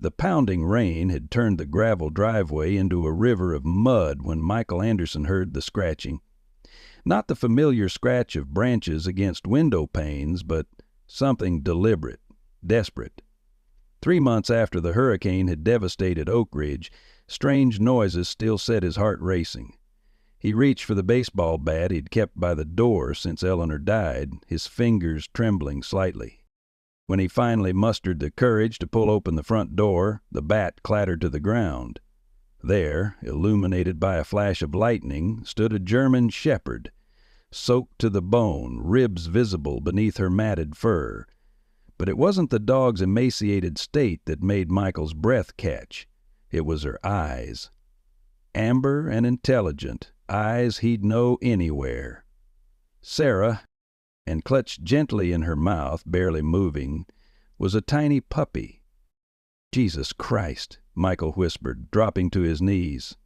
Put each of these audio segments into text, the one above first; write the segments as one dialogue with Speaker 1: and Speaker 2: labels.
Speaker 1: The pounding rain had turned the gravel driveway into a river of mud when Michael Anderson heard the scratching. Not the familiar scratch of branches against window panes, but something deliberate, desperate. 3 months after the hurricane had devastated Oak Ridge, strange noises still set his heart racing. He reached for the baseball bat he'd kept by the door since Eleanor died, his fingers trembling slightly. When he finally mustered the courage to pull open the front door, the bat clattered to the ground. There, illuminated by a flash of lightning, stood a German shepherd, soaked to the bone, ribs visible beneath her matted fur. But it wasn't the dog's emaciated state that made Michael's breath catch. It was her eyes. Amber and intelligent, eyes he'd know anywhere. Sarah, and clutched gently in her mouth, barely moving, was a tiny puppy. "Jesus Christ," Michael whispered, dropping to his knees.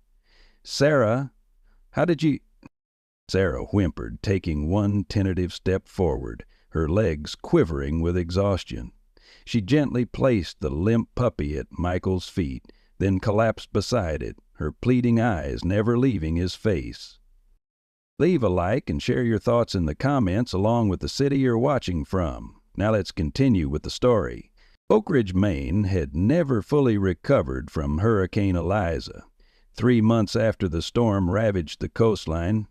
Speaker 1: "Sarah, how did you—" Sarah whimpered, taking one tentative step forward, her legs quivering with exhaustion. She gently placed the limp puppy at Michael's feet, then collapsed beside it, her pleading eyes never leaving his face. Leave a like and share your thoughts in the comments along with the city you're watching from. Now let's continue with the story. Oak Ridge, Maine had never fully recovered from Hurricane Eliza. 3 months after the storm ravaged the coastline,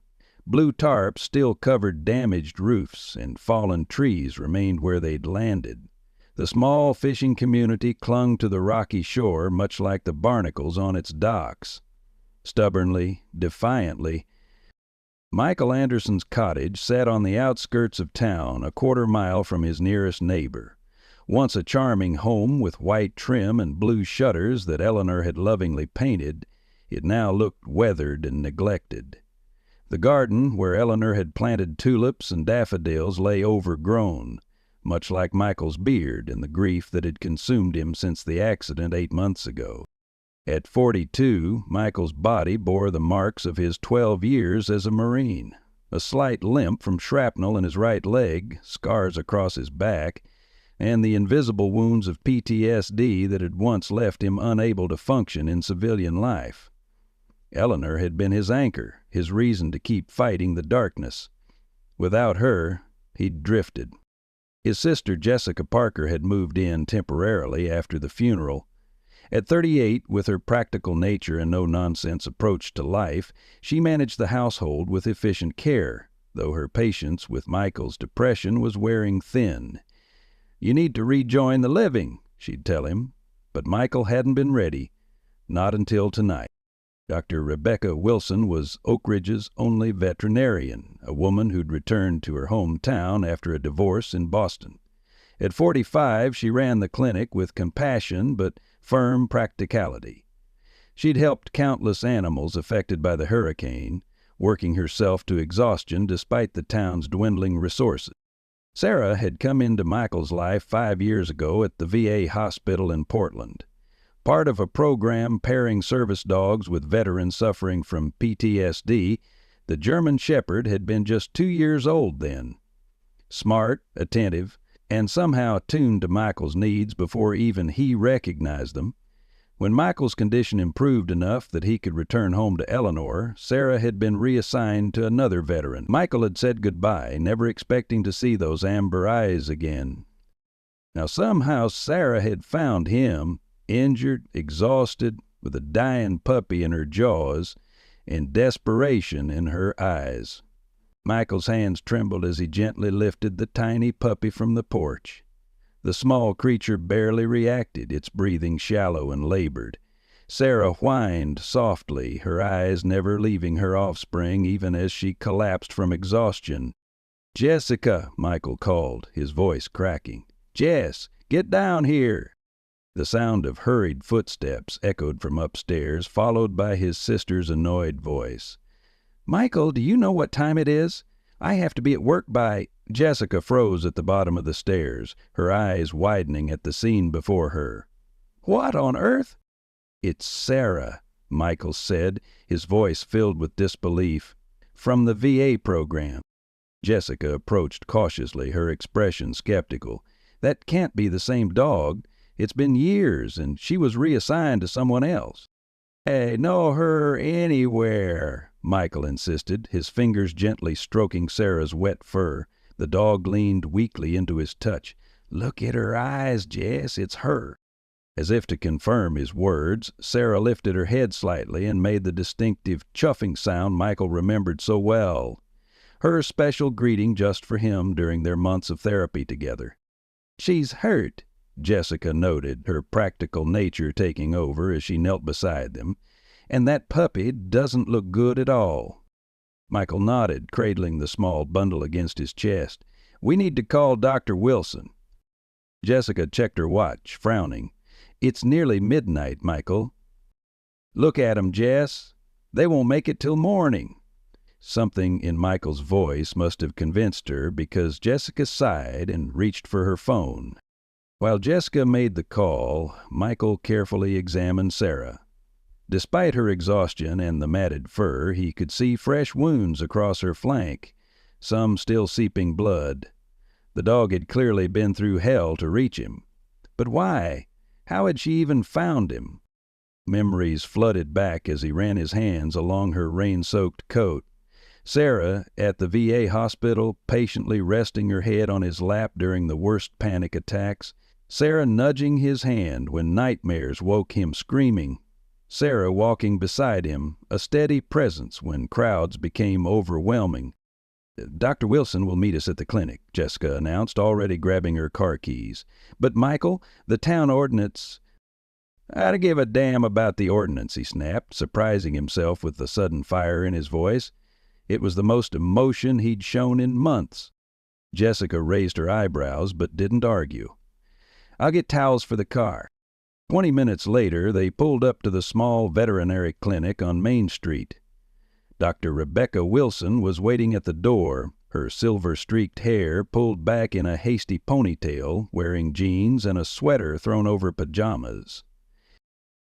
Speaker 1: blue tarps still covered damaged roofs and fallen trees remained where they'd landed. The small fishing community clung to the rocky shore much like the barnacles on its docks. Stubbornly, defiantly, Michael Anderson's cottage sat on the outskirts of town, a quarter-mile from his nearest neighbor. Once a charming home with white trim and blue shutters that Eleanor had lovingly painted, it now looked weathered and neglected. The garden where Eleanor had planted tulips and daffodils lay overgrown, much like Michael's beard and the grief that had consumed him since the accident 8 months ago. At 42, Michael's body bore the marks of his 12 years as a Marine. A slight limp from shrapnel in his right leg, scars across his back, and the invisible wounds of PTSD that had once left him unable to function in civilian life. Eleanor had been his anchor, his reason to keep fighting the darkness. Without her, he'd drifted. His sister Jessica Parker had moved in temporarily after the funeral. At 38, with her practical nature and no-nonsense approach to life, she managed the household with efficient care, though her patience with Michael's depression was wearing thin. "You need to rejoin the living," she'd tell him, but Michael hadn't been ready, not until tonight. Dr. Rebecca Wilson was Oak Ridge's only veterinarian, a woman who'd returned to her hometown after a divorce in Boston. At 45, she ran the clinic with compassion but firm practicality. She'd helped countless animals affected by the hurricane, working herself to exhaustion despite the town's dwindling resources. Sarah had come into Michael's life 5 years ago at the VA hospital in Portland. Part of a program pairing service dogs with veterans suffering from PTSD, the German Shepherd had been just 2 years old then. Smart, attentive, and somehow tuned to Michael's needs before even he recognized them. When Michael's condition improved enough that he could return home to Eleanor, Sarah had been reassigned to another veteran. Michael had said goodbye, never expecting to see those amber eyes again. Now somehow Sarah had found him, injured, exhausted, with a dying puppy in her jaws and desperation in her eyes. Michael's hands trembled as he gently lifted the tiny puppy from the porch. The small creature barely reacted, its breathing shallow and labored. Sarah whined softly, her eyes never leaving her offspring even as she collapsed from exhaustion. "Jessica," Michael called, his voice cracking. "Jess, get down here." The sound of hurried footsteps echoed from upstairs, followed by his sister's annoyed voice. "Michael, do you know what time it is? I have to be at work by—" Jessica froze at the bottom of the stairs, her eyes widening at the scene before her. "What on earth?" "It's Sarah," Michael said, his voice filled with disbelief. "From the VA program." Jessica approached cautiously, her expression skeptical. "That can't be the same dog. It's been years, and she was reassigned to someone else." "Hey, no her anywhere," Michael insisted, his fingers gently stroking Sarah's wet fur. The dog leaned weakly into his touch. "Look at her eyes, Jess. It's her." As if to confirm his words, Sarah lifted her head slightly and made the distinctive chuffing sound Michael remembered so well. Her special greeting just for him during their months of therapy together. "She's hurt," Jessica noted, her practical nature taking over as she knelt beside them. "And that puppy doesn't look good at all." Michael nodded, cradling the small bundle against his chest. "We need to call Dr. Wilson." Jessica checked her watch, frowning. "It's nearly midnight, Michael." "Look at 'em, Jess. They won't make it till morning." Something in Michael's voice must have convinced her, because Jessica sighed and reached for her phone. While Jessica made the call, Michael carefully examined Sarah. Despite her exhaustion and the matted fur, he could see fresh wounds across her flank, some still seeping blood. The dog had clearly been through hell to reach him. But why? How had she even found him? Memories flooded back as he ran his hands along her rain-soaked coat. Sarah, at the VA hospital, patiently resting her head on his lap during the worst panic attacks. Sarah nudging his hand when nightmares woke him screaming. Sarah walking beside him, a steady presence when crowds became overwhelming. "Dr. Wilson will meet us at the clinic," Jessica announced, already grabbing her car keys. "But, Michael, the town ordinance—" "I don't give a damn about the ordinance," he snapped, surprising himself with the sudden fire in his voice. It was the most emotion he'd shown in months. Jessica raised her eyebrows but didn't argue. "I'll get towels for the car." 20 minutes later, they pulled up to the small veterinary clinic on Main Street. Dr. Rebecca Wilson was waiting at the door, her silver-streaked hair pulled back in a hasty ponytail, wearing jeans and a sweater thrown over pajamas.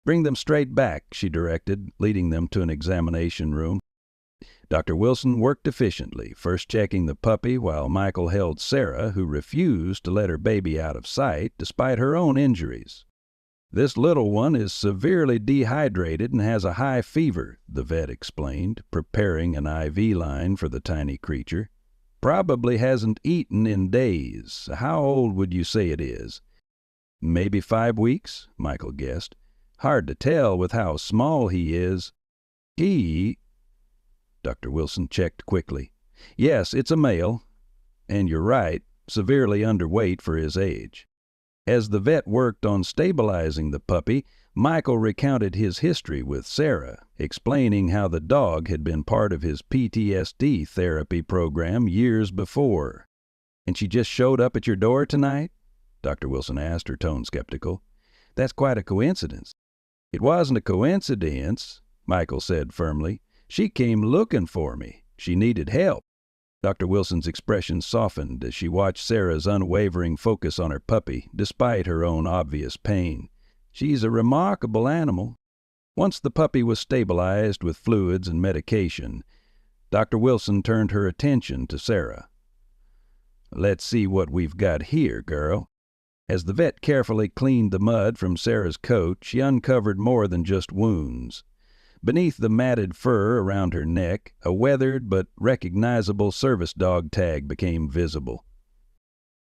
Speaker 1: "Bring them straight back," she directed, leading them to an examination room. Dr. Wilson worked efficiently, first checking the puppy while Michael held Sarah, who refused to let her baby out of sight despite her own injuries. "This little one is severely dehydrated and has a high fever," the vet explained, preparing an IV line for the tiny creature. "Probably hasn't eaten in days. How old would you say it is?" "Maybe 5 weeks," Michael guessed. "Hard to tell with how small he is." Dr. Wilson checked quickly. "Yes, it's a male. And you're right, severely underweight for his age." As the vet worked on stabilizing the puppy, Michael recounted his history with Sarah, explaining how the dog had been part of his PTSD therapy program years before. "And she just showed up at your door tonight?" Dr. Wilson asked, her tone skeptical. "That's quite a coincidence." "It wasn't a coincidence," Michael said firmly. "She came looking for me. She needed help." Dr. Wilson's expression softened as she watched Sarah's unwavering focus on her puppy, despite her own obvious pain. "She's a remarkable animal." Once the puppy was stabilized with fluids and medication, Dr. Wilson turned her attention to Sarah. "Let's see what we've got here, girl." As the vet carefully cleaned the mud from Sarah's coat, she uncovered more than just wounds. Beneath the matted fur around her neck, a weathered but recognizable service dog tag became visible.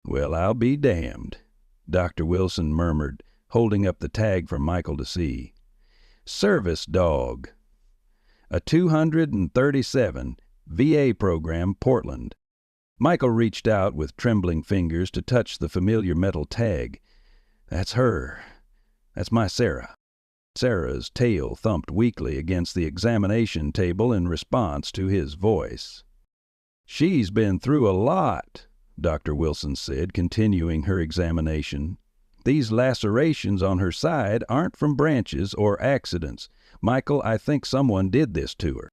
Speaker 1: "Well, I'll be damned," Dr. Wilson murmured, holding up the tag for Michael to see. "Service dog. A 237, VA program, Portland." Michael reached out with trembling fingers to touch the familiar metal tag. "That's her. That's my Sarah." Sarah's tail thumped weakly against the examination table in response to his voice. "She's been through a lot," Dr. Wilson said, continuing her examination. "These lacerations on her side aren't from branches or accidents. Michael, I think someone did this to her."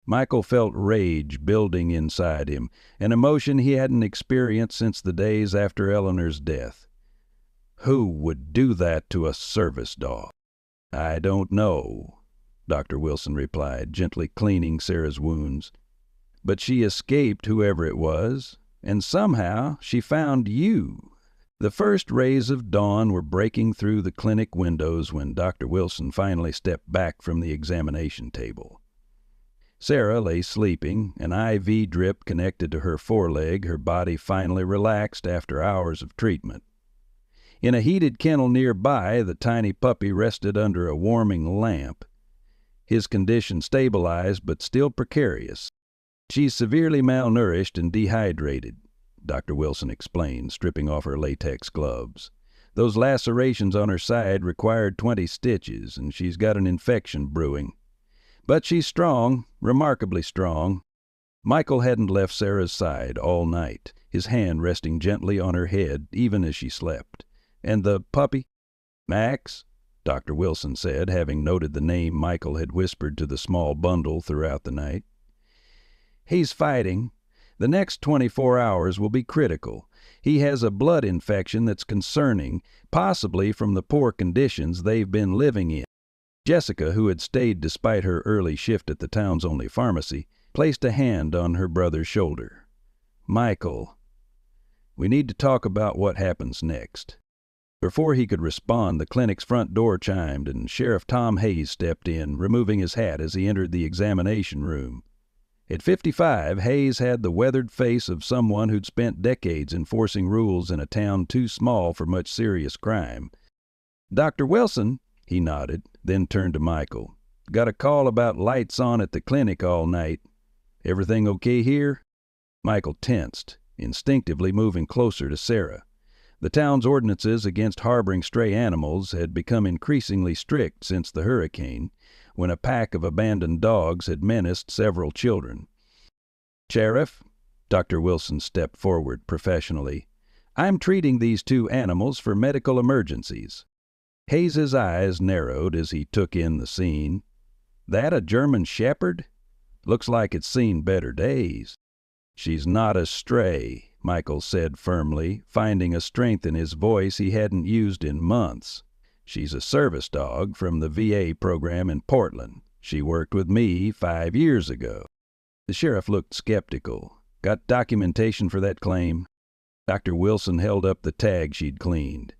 Speaker 1: Michael felt rage building inside him, an emotion he hadn't experienced since the days after Eleanor's death. Who would do that to a service dog? "I don't know," Dr. Wilson replied, gently cleaning Sarah's wounds. "But she escaped whoever it was, and somehow she found you." The first rays of dawn were breaking through the clinic windows when Dr. Wilson finally stepped back from the examination table. Sarah lay sleeping, an IV drip connected to her foreleg, her body finally relaxed after hours of treatment. In a heated kennel nearby, the tiny puppy rested under a warming lamp. His condition stabilized but still precarious. "She's severely malnourished and dehydrated," Dr. Wilson explained, stripping off her latex gloves. "Those lacerations on her side required 20 stitches, and she's got an infection brewing. But she's strong, remarkably strong." Michael hadn't left Sarah's side all night, his hand resting gently on her head even as she slept. "And the puppy?" "Max," Dr. Wilson said, having noted the name Michael had whispered to the small bundle throughout the night. "He's fighting. The next 24 hours will be critical. He has a blood infection that's concerning, possibly from the poor conditions they've been living in." Jessica, who had stayed despite her early shift at the town's only pharmacy, placed a hand on her brother's shoulder. "Michael, we need to talk about what happens next." Before he could respond, the clinic's front door chimed, and Sheriff Tom Hayes stepped in, removing his hat as he entered the examination room. At 55, Hayes had the weathered face of someone who'd spent decades enforcing rules in a town too small for much serious crime. "Dr. Wilson," he nodded, then turned to Michael. "Got a call about lights on at the clinic all night. Everything okay here?" Michael tensed, instinctively moving closer to Sarah. The town's ordinances against harboring stray animals had become increasingly strict since the hurricane, when a pack of abandoned dogs had menaced several children. "Sheriff," Dr. Wilson stepped forward professionally, "I'm treating these 2 animals for medical emergencies." Hayes's eyes narrowed as he took in the scene. "That a German shepherd? Looks like it's seen better days." "She's not a stray," Michael said firmly, finding a strength in his voice he hadn't used in months. "She's a service dog from the VA program in Portland. She worked with me 5 years ago." The sheriff looked skeptical. "Got documentation for that claim?" Dr. Wilson held up the tag she'd cleaned.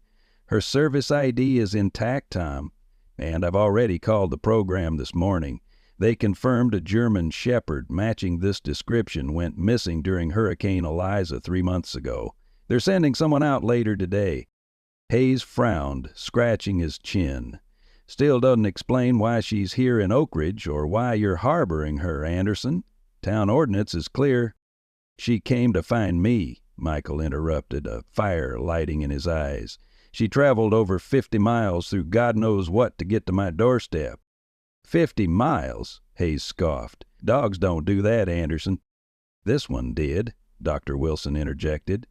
Speaker 1: "Her service ID is intact, Tom, and I've already called the program this morning. They confirmed a German shepherd matching this description went missing during Hurricane Eliza 3 months ago. They're sending someone out later today." Hayes frowned, scratching his chin. "Still doesn't explain why she's here in Oak Ridge or why you're harboring her, Anderson. Town ordinance is clear." "She came to find me," Michael interrupted, a fire lighting in his eyes. "She traveled over 50 miles through God knows what to get to my doorstep." "50 miles?" Hayes scoffed. "Dogs don't do that, Anderson." "This one did," Dr. Wilson interjected.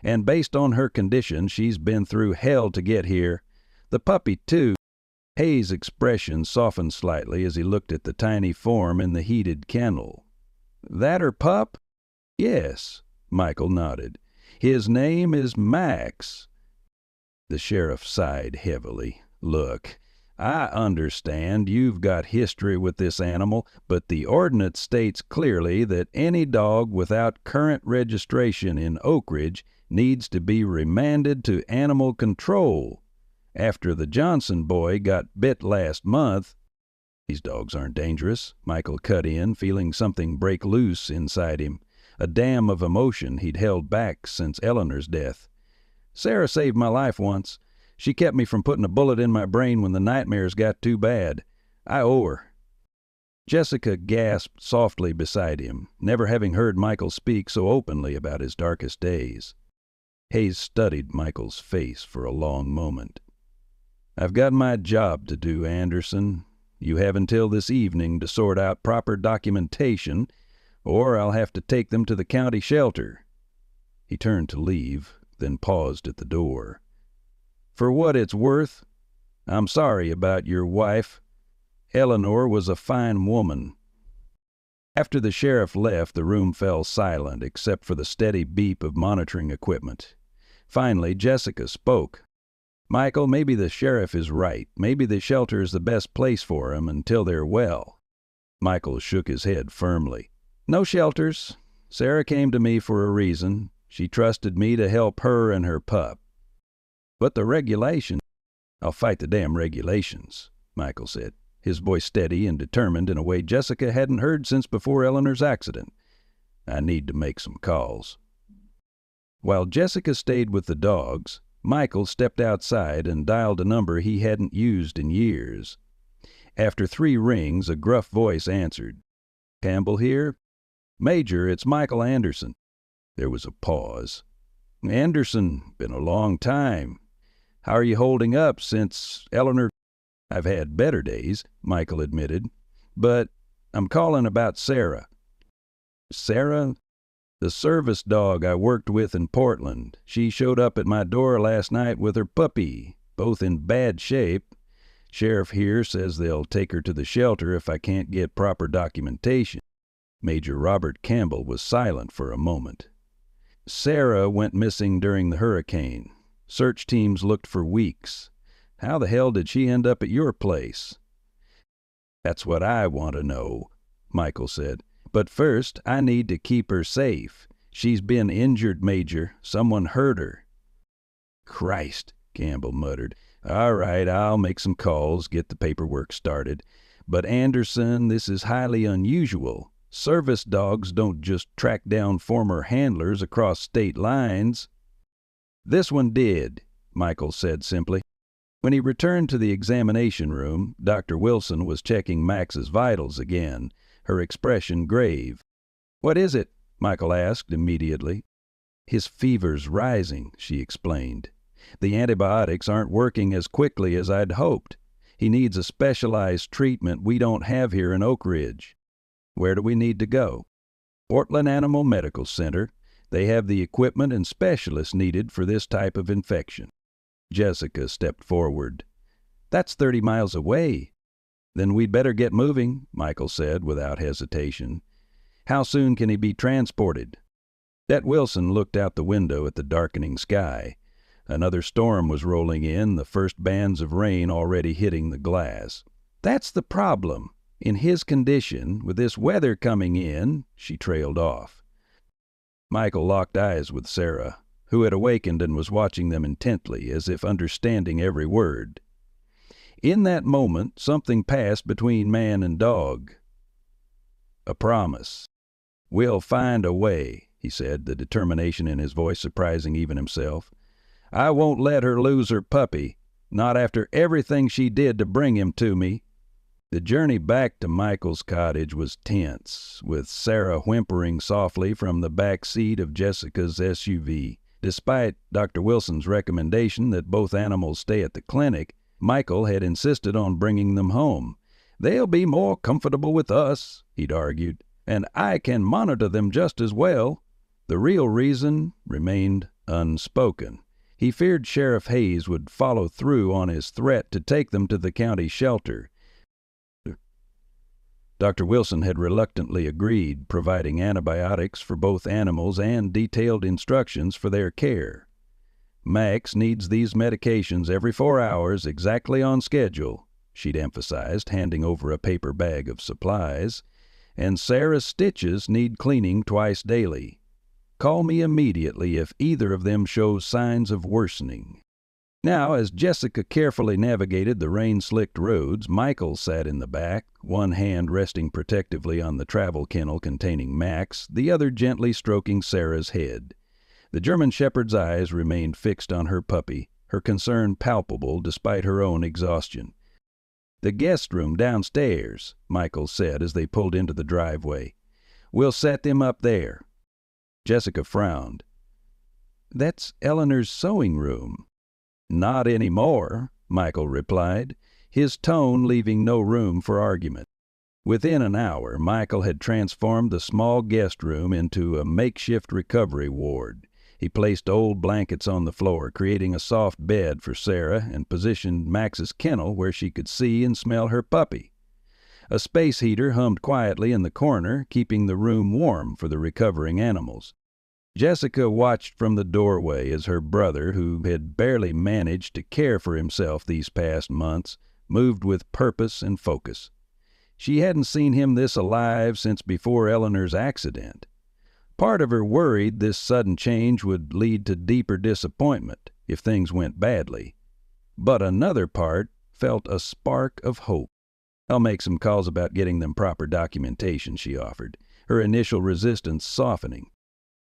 Speaker 1: "And based on her condition, she's been through hell to get here. The puppy, too." Hayes' expression softened slightly as he looked at the tiny form in the heated kennel. "That her pup?" "Yes," Michael nodded. "His name is Max." The sheriff sighed heavily. "Look, I understand you've got history with this animal, but the ordinance states clearly that any dog without current registration in Oak Ridge needs to be remanded to animal control. After the Johnson boy got bit last month—" "These dogs aren't dangerous," Michael cut in, feeling something break loose inside him, a dam of emotion he'd held back since Eleanor's death. "Sarah saved my life once. She kept me from putting a bullet in my brain when the nightmares got too bad. I owe her." Jessica gasped softly beside him, never having heard Michael speak so openly about his darkest days. Hayes studied Michael's face for a long moment. "I've got my job to do, Anderson. You have until this evening to sort out proper documentation, or I'll have to take them to the county shelter." He turned to leave, then paused at the door. "For what it's worth, I'm sorry about your wife. Eleanor was a fine woman." After the sheriff left, the room fell silent except for the steady beep of monitoring equipment. Finally, Jessica spoke. "Michael, maybe the sheriff is right. Maybe the shelter is the best place for 'em until they're well." Michael shook his head firmly. "No shelters. Sarah came to me for a reason. She trusted me to help her and her pup. But the regulations— I'll fight the damn regulations, Michael said, his voice steady and determined in a way Jessica hadn't heard since before Eleanor's accident. I need to make some calls. While Jessica stayed with the dogs, Michael stepped outside and dialed a number he hadn't used in years. After 3 rings, a gruff voice answered. Campbell here? Major, it's Michael Anderson. There was a pause. Anderson, been a long time. How are you holding up since Eleanor— I've had better days, Michael admitted, but I'm calling about Sarah. Sarah? The service dog I worked with in Portland. She showed up at my door last night with her puppy, both in bad shape. Sheriff here says they'll take her to the shelter if I can't get proper documentation. Major Robert Campbell was silent for a moment. Sarah went missing during the hurricane. Search teams looked for weeks. How the hell did she end up at your place? That's what I want to know, Michael said. But first, I need to keep her safe. She's been injured, Major. Someone hurt her. Christ, Campbell muttered. All right, I'll make some calls, get the paperwork started. But Anderson, this is highly unusual. Service dogs don't just track down former handlers across state lines. This one did, Michael said simply. When he returned to the examination room, Dr. Wilson was checking Max's vitals again, her expression grave. What is it? Michael asked immediately. His fever's rising, she explained. The antibiotics aren't working as quickly as I'd hoped. He needs a specialized treatment we don't have here in Oak Ridge. Where do we need to go? Portland Animal Medical Center. They have the equipment and specialists needed for this type of infection. Jessica stepped forward. That's 30 miles away. Then we'd better get moving, Michael said without hesitation. How soon can he be transported? Det Wilson looked out the window at the darkening sky. Another storm was rolling in, the first bands of rain already hitting the glass. That's the problem. In his condition, with this weather coming in, she trailed off. Michael locked eyes with Sarah, who had awakened and was watching them intently, as if understanding every word. In that moment, something passed between man and dog. A promise. We'll find a way, he said, the determination in his voice surprising even himself. I won't let her lose her puppy, not after everything she did to bring him to me. The journey back to Michael's cottage was tense, with Sarah whimpering softly from the back seat of Jessica's SUV. Despite Dr. Wilson's recommendation that both animals stay at the clinic, Michael had insisted on bringing them home. They'll be more comfortable with us, he'd argued, and I can monitor them just as well. The real reason remained unspoken. He feared Sheriff Hayes would follow through on his threat to take them to the county shelter. Dr. Wilson had reluctantly agreed, providing antibiotics for both animals and detailed instructions for their care. Max needs these medications every 4 hours, exactly on schedule, she'd emphasized, handing over a paper bag of supplies, and Sarah's stitches need cleaning twice daily. Call me immediately if either of them shows signs of worsening. Now, as Jessica carefully navigated the rain-slicked roads, Michael sat in the back, one hand resting protectively on the travel kennel containing Max, the other gently stroking Sarah's head. The German shepherd's eyes remained fixed on her puppy, her concern palpable despite her own exhaustion. The guest room downstairs, Michael said as they pulled into the driveway. We'll set them up there. Jessica frowned. That's Eleanor's sewing room. Not anymore, Michael replied, his tone leaving no room for argument. Within an hour, Michael had transformed the small guest room into a makeshift recovery ward. He placed old blankets on the floor, creating a soft bed for Sarah, and positioned Max's kennel where she could see and smell her puppy. A space heater hummed quietly in the corner, keeping the room warm for the recovering animals. Jessica watched from the doorway as her brother, who had barely managed to care for himself these past months, moved with purpose and focus. She hadn't seen him this alive since before Eleanor's accident. Part of her worried this sudden change would lead to deeper disappointment. if things went badly. But another part felt a spark of hope. "I'll make some calls about getting them proper documentation," she offered, her initial resistance softening.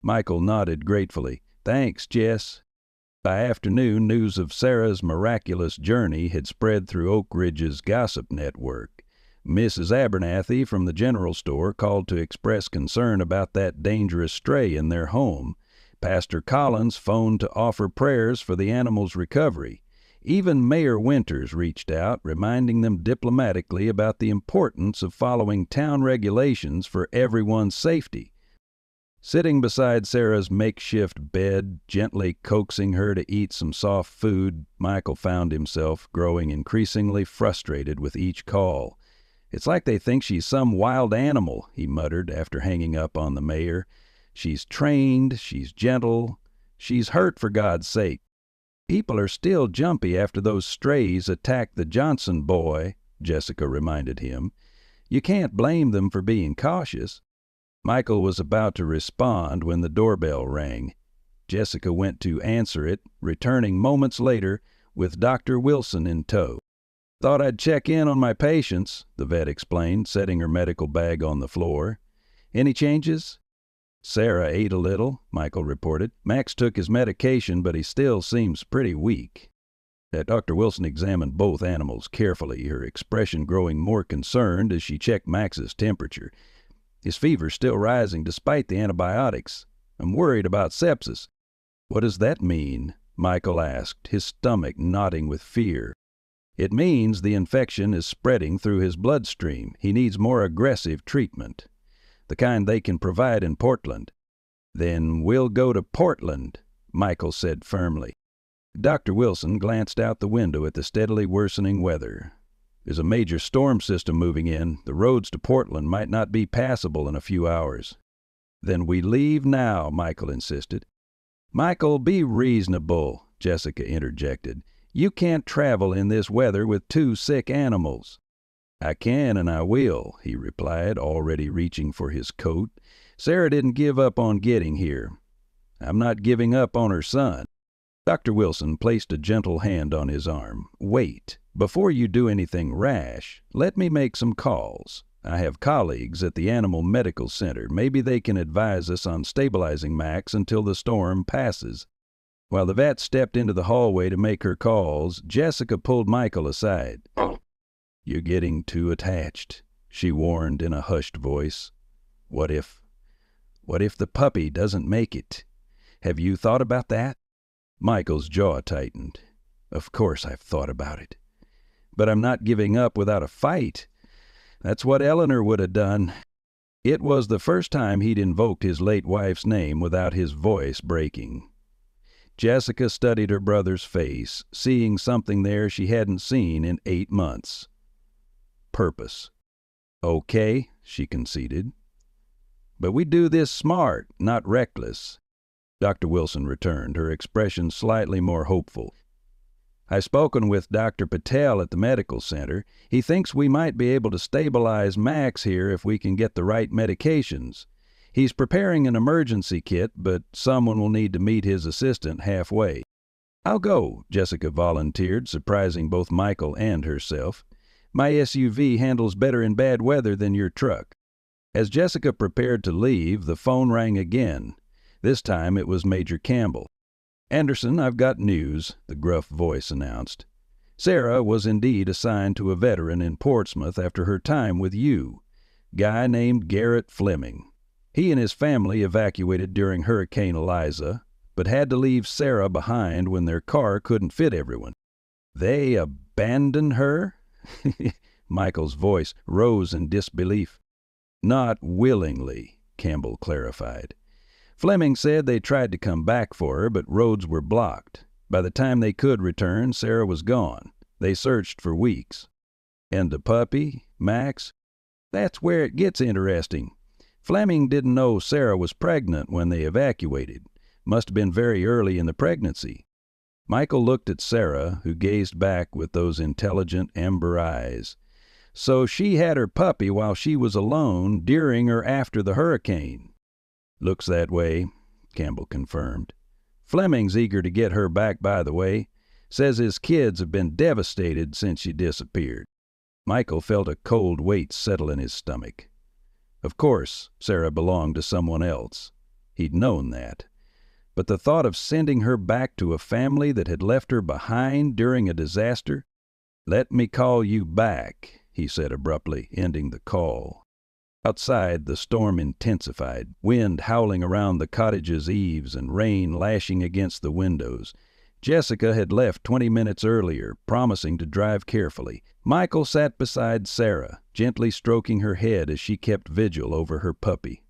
Speaker 1: Michael nodded gratefully. "Thanks, Jess." By afternoon, news of Sarah's miraculous journey had spread through Oak Ridge's gossip network. Mrs. Abernathy from the general store called to express concern about that dangerous stray in their home. Pastor Collins phoned to offer prayers for the animal's recovery. Even Mayor Winters reached out, reminding them diplomatically about the importance of following town regulations for everyone's safety. Sitting beside Sarah's makeshift bed, gently coaxing her to eat some soft food, Michael found himself growing increasingly frustrated with each call. "It's like they think she's some wild animal," he muttered after hanging up on the mayor. "She's trained, she's gentle, she's hurt for God's sake. People are still jumpy after those strays attacked the Johnson boy," Jessica reminded him. "You can't blame them for being cautious." Michael was about to respond when the doorbell rang. Jessica went to answer it, returning moments later with Dr. Wilson in tow. "Thought I'd check in on my patients," the vet explained, setting her medical bag on the floor. "Any changes?" "Sarah ate a little," Michael reported. "Max took his medication, but he still seems pretty weak." Dr. Wilson examined both animals carefully, her expression growing more concerned as she checked Max's temperature. "His fever's still rising despite the antibiotics. I'm worried about sepsis." "What does that mean?" Michael asked, his stomach knotting with fear. "It means the infection is spreading through his bloodstream. He needs more aggressive treatment. The kind they can provide in Portland." "Then we'll go to Portland," Michael said firmly. Dr. Wilson glanced out the window at the steadily worsening weather. "There's a major storm system moving in. The roads to Portland might not be passable in a few hours." "Then we leave now," Michael insisted. "Michael, be reasonable," Jessica interjected. "You can't travel in this weather with 2 sick animals." "I can and I will," he replied, already reaching for his coat. "Sarah didn't give up on getting here. I'm not giving up on her son." Dr. Wilson placed a gentle hand on his arm. "Wait. Before you do anything rash, let me make some calls. I have colleagues at the Animal Medical Center. Maybe they can advise us on stabilizing Max until the storm passes." While the vet stepped into the hallway to make her calls, Jessica pulled Michael aside. "You're getting too attached," she warned in a hushed voice. What if the puppy doesn't make it? Have you thought about that?" Michael's jaw tightened. "Of course I've thought about it. But I'm not giving up without a fight. That's what Eleanor would have done." It was the first time he'd invoked his late wife's name without his voice breaking. Jessica studied her brother's face, seeing something there she hadn't seen in 8 months. Purpose. "Okay," she conceded. "But we do this smart, not reckless," Dr. Wilson returned, her expression slightly more hopeful. "I've spoken with Dr. Patel at the medical center. He thinks we might be able to stabilize Max here if we can get the right medications. He's preparing an emergency kit, but someone will need to meet his assistant halfway." "I'll go," Jessica volunteered, surprising both Michael and herself. "My SUV handles better in bad weather than your truck." As Jessica prepared to leave, the phone rang again. This time it was Major Campbell. "Anderson, I've got news," the gruff voice announced. "Sarah was indeed assigned to a veteran in Portsmouth after her time with you, guy named Garrett Fleming. He and his family evacuated during Hurricane Eliza, but had to leave Sarah behind when their car couldn't fit everyone." "They abandoned her?" Michael's voice rose in disbelief. "Not willingly," Campbell clarified. "Fleming said they tried to come back for her, but roads were blocked. By the time they could return, Sarah was gone. They searched for weeks." "And the puppy, Max?" "That's where it gets interesting. Fleming didn't know Sarah was pregnant when they evacuated. Must have been very early in the pregnancy." Michael looked at Sarah, who gazed back with those intelligent amber eyes. "So she had her puppy while she was alone during or after the hurricane?" "Looks that way," Campbell confirmed. Fleming's eager to get her back, by the way. Says his kids have been devastated since she disappeared." Michael felt a cold weight settle in his stomach. Of course, Sarah belonged to someone else. He'd known that. But the thought of sending her back to a family that had left her behind during a disaster— "Let me call you back," he said abruptly, ending the call. Outside, the storm intensified, wind howling around the cottage's eaves and rain lashing against the windows. Jessica had left 20 minutes earlier, promising to drive carefully. Michael sat beside Sarah, gently stroking her head as she kept vigil over her puppy.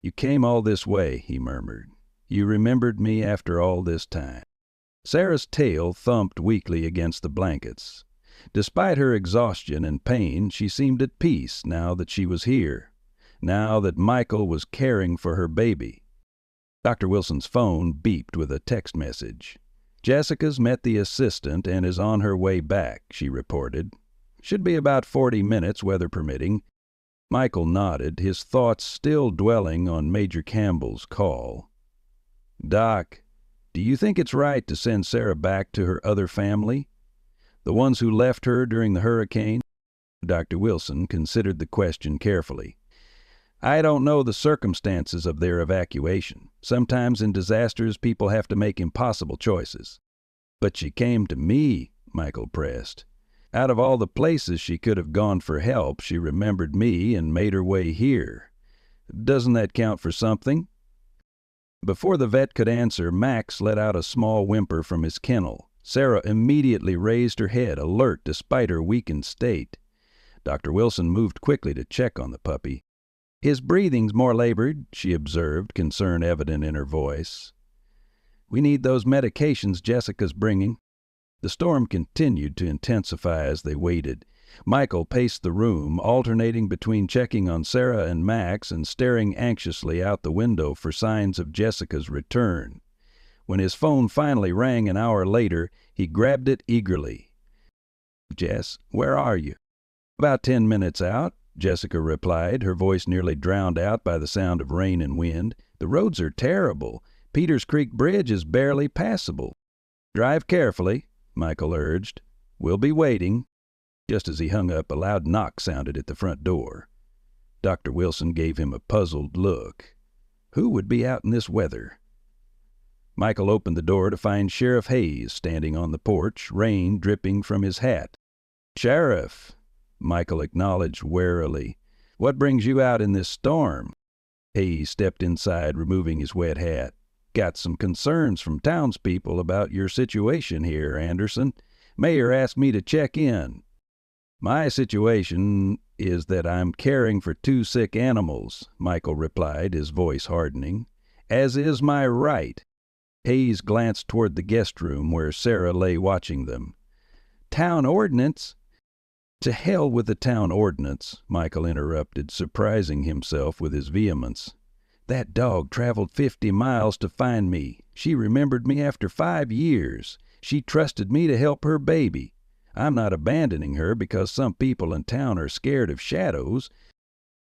Speaker 1: "You came all this way," he murmured. "You remembered me after all this time." Sarah's tail thumped weakly against the blankets. Despite her exhaustion and pain, she seemed at peace now that she was here, now that Michael was caring for her baby. Dr. Wilson's phone beeped with a text message. "Jessica's met the assistant and is on her way back," she reported. "Should be about 40 minutes, weather permitting." Michael nodded, his thoughts still dwelling on Major Campbell's call. "Doc, do you think it's right to send Sarah back to her other family? The ones who left her during the hurricane?" Dr. Wilson considered the question carefully. "I don't know the circumstances of their evacuation. Sometimes in disasters people have to make impossible choices." "But she came to me," Michael pressed. "Out of all the places she could have gone for help, she remembered me and made her way here. Doesn't that count for something?" Before the vet could answer, Max let out a small whimper from his kennel. Sarah immediately raised her head, alert despite her weakened state. Dr. Wilson moved quickly to check on the puppy. "His breathing's more labored," she observed, concern evident in her voice. "We need those medications Jessica's bringing." The storm continued to intensify as they waited. Michael paced the room, alternating between checking on Sarah and Max and staring anxiously out the window for signs of Jessica's return. When his phone finally rang an hour later, he grabbed it eagerly. "Jess, where are you?" "About 10 minutes out," Jessica replied, her voice nearly drowned out by the sound of rain and wind. "The roads are terrible. Peters Creek Bridge is barely passable." "Drive carefully," Michael urged. "We'll be waiting." Just as he hung up, a loud knock sounded at the front door. Dr. Wilson gave him a puzzled look. Who would be out in this weather? Michael opened the door to find Sheriff Hayes standing on the porch, rain dripping from his hat. "Sheriff," Michael acknowledged warily, "what brings you out in this storm?" Hayes stepped inside, removing his wet hat. "Got some concerns from townspeople about your situation here, Anderson. Mayor asked me to check in." "My situation is that I'm caring for 2 sick animals," Michael replied, his voice hardening, "as is my right." Hayes glanced toward the guest room where Sarah lay watching them. "Town ordinance—" "To hell with the town ordinance," Michael interrupted, surprising himself with his vehemence. "That dog traveled 50 miles to find me. She remembered me after 5 years. She trusted me to help her baby. I'm not abandoning her because some people in town are scared of shadows."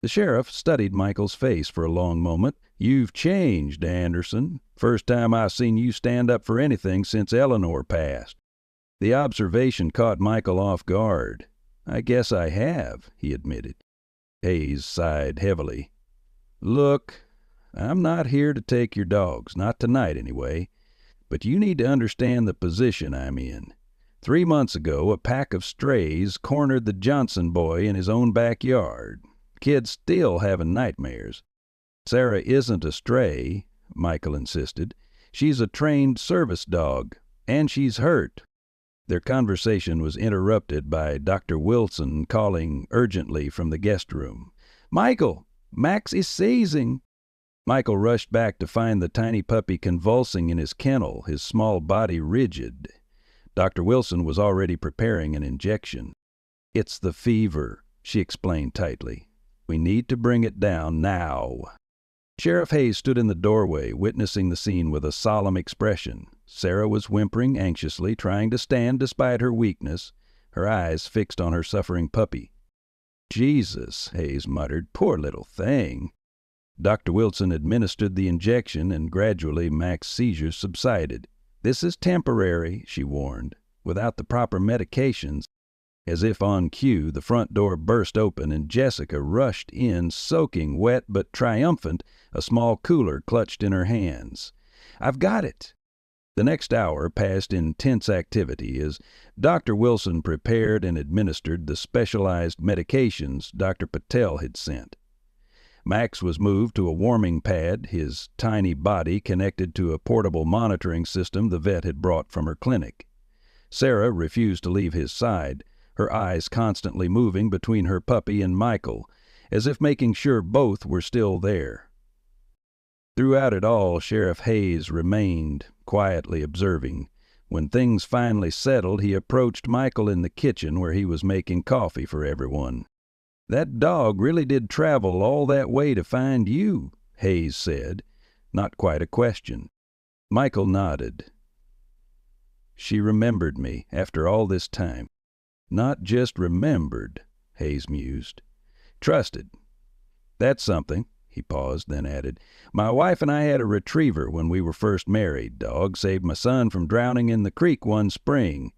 Speaker 1: The sheriff studied Michael's face for a long moment. "You've changed, Anderson. First time I've seen you stand up for anything since Eleanor passed." The observation caught Michael off guard. "I guess I have," he admitted. Hayes sighed heavily. "Look, I'm not here to take your dogs, not tonight anyway, but you need to understand the position I'm in. 3 months ago, a pack of strays cornered the Johnson boy in his own backyard. Kid's still having nightmares." "Sarah isn't a stray," Michael insisted. "She's a trained service dog, and she's hurt." Their conversation was interrupted by Dr. Wilson calling urgently from the guest room. "Michael, Max is seizing." Michael rushed back to find the tiny puppy convulsing in his kennel, his small body rigid. Dr. Wilson was already preparing an injection. "It's the fever," she explained tightly. "We need to bring it down now." Sheriff Hayes stood in the doorway, witnessing the scene with a solemn expression. Sarah was whimpering anxiously, trying to stand despite her weakness, her eyes fixed on her suffering puppy. "Jesus," Hayes muttered, "poor little thing." Dr. Wilson administered the injection, and gradually Mac's seizures subsided. "This is temporary," she warned. "Without the proper medications—" As if on cue, the front door burst open, and Jessica rushed in, soaking wet but triumphant, a small cooler clutched in her hands. "I've got it!" The next hour passed in tense activity as Dr. Wilson prepared and administered the specialized medications Dr. Patel had sent. Max was moved to a warming pad, his tiny body connected to a portable monitoring system the vet had brought from her clinic. Sarah refused to leave his side, her eyes constantly moving between her puppy and Michael, as if making sure both were still there. Throughout it all, Sheriff Hayes remained, quietly observing. When things finally settled, he approached Michael in the kitchen where he was making coffee for everyone. "That dog really did travel all that way to find you," Hayes said, not quite a question. Michael nodded. "She remembered me after all this time." "Not just remembered," Hayes mused. "Trusted. That's something." He paused, then added, "My wife and I had a retriever when we were first married. Dog saved my son from drowning in the creek one spring.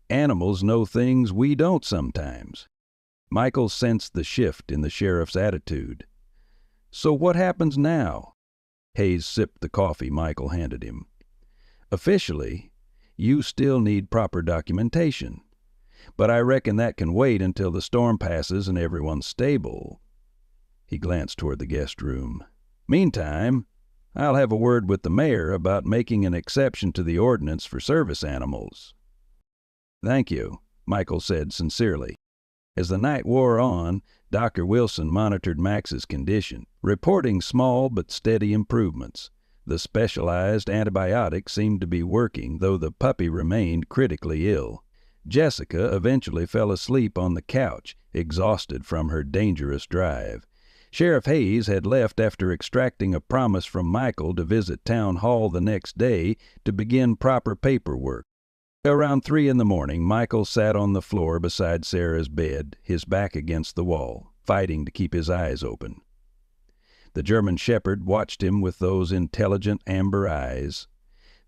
Speaker 1: Animals know things we don't sometimes." Michael sensed the shift in the sheriff's attitude. "So what happens now?" Hayes sipped the coffee Michael handed him. "Officially, you still need proper documentation. But I reckon that can wait until the storm passes and everyone's stable." He glanced toward the guest room. "Meantime, I'll have a word with the mayor about making an exception to the ordinance for service animals." "Thank you," Michael said sincerely. As the night wore on, Dr. Wilson monitored Max's condition, reporting small but steady improvements. The specialized antibiotics seemed to be working, though the puppy remained critically ill. Jessica eventually fell asleep on the couch, exhausted from her dangerous drive. Sheriff Hayes had left after extracting a promise from Michael to visit Town Hall the next day to begin proper paperwork. Around 3 in the morning, Michael sat on the floor beside Sarah's bed, his back against the wall, fighting to keep his eyes open. The German shepherd watched him with those intelligent amber eyes,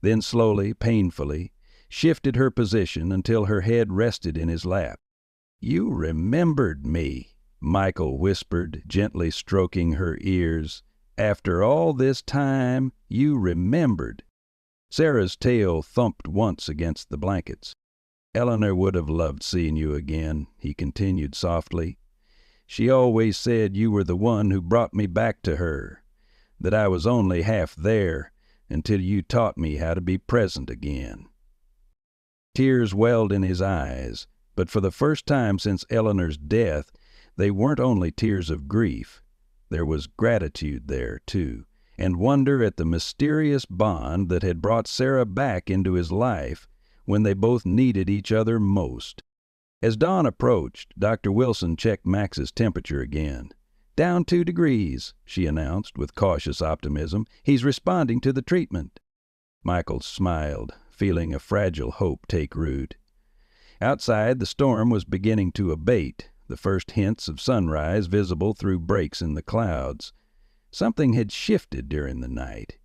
Speaker 1: then slowly, painfully, shifted her position until her head rested in his lap. "You remembered me," Michael whispered, gently stroking her ears. "After all this time, you remembered." Sarah's tail thumped once against the blankets. "Eleanor would have loved seeing you again," he continued softly. "She always said you were the one who brought me back to her, that I was only half there until you taught me how to be present again." Tears welled in his eyes, but for the first time since Eleanor's death, they weren't only tears of grief. There was gratitude there, too, and wonder at the mysterious bond that had brought Sarah back into his life when they both needed each other most. As dawn approached, Dr. Wilson checked Max's temperature again. "Down 2 degrees, she announced with cautious optimism. "He's responding to the treatment." Michael smiled, feeling a fragile hope take root. Outside, the storm was beginning to abate, the first hints of sunrise visible through breaks in the clouds. Something had shifted during the night,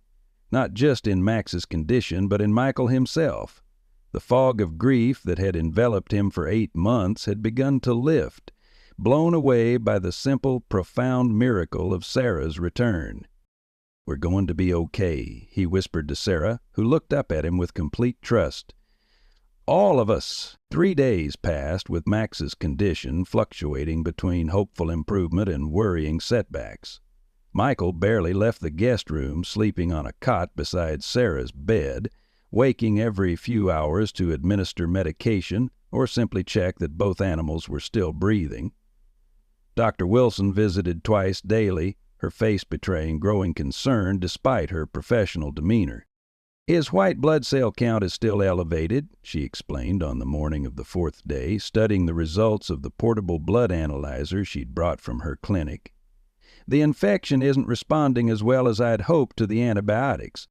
Speaker 1: not just in Max's condition, but in Michael himself. The fog of grief that had enveloped him for 8 months had begun to lift, blown away by the simple, profound miracle of Sarah's return. "We're going to be okay," he whispered to Sarah, who looked up at him with complete trust. "All of us." 3 days passed with Max's condition fluctuating between hopeful improvement and worrying setbacks. Michael barely left the guest room, sleeping on a cot beside Sarah's bed, waking every few hours to administer medication or simply check that both animals were still breathing. Dr. Wilson visited twice daily, her face betraying growing concern despite her professional demeanor. "His white blood cell count is still elevated," she explained on the morning of the 4th day, studying the results of the portable blood analyzer she'd brought from her clinic. "The infection isn't responding as well as I'd hoped to the antibiotics."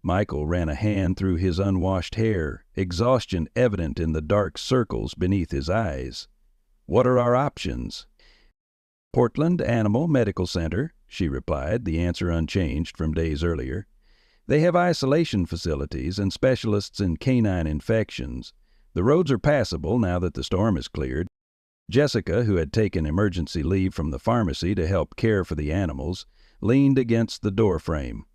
Speaker 1: Michael ran a hand through his unwashed hair, exhaustion evident in the dark circles beneath his eyes. "What are our options?" "Portland Animal Medical Center," she replied, the answer unchanged from days earlier. They have isolation facilities and specialists in canine infections. The roads are passable now that the storm is cleared. Jessica, who had taken emergency leave from the pharmacy to help care for the animals, leaned against the doorframe.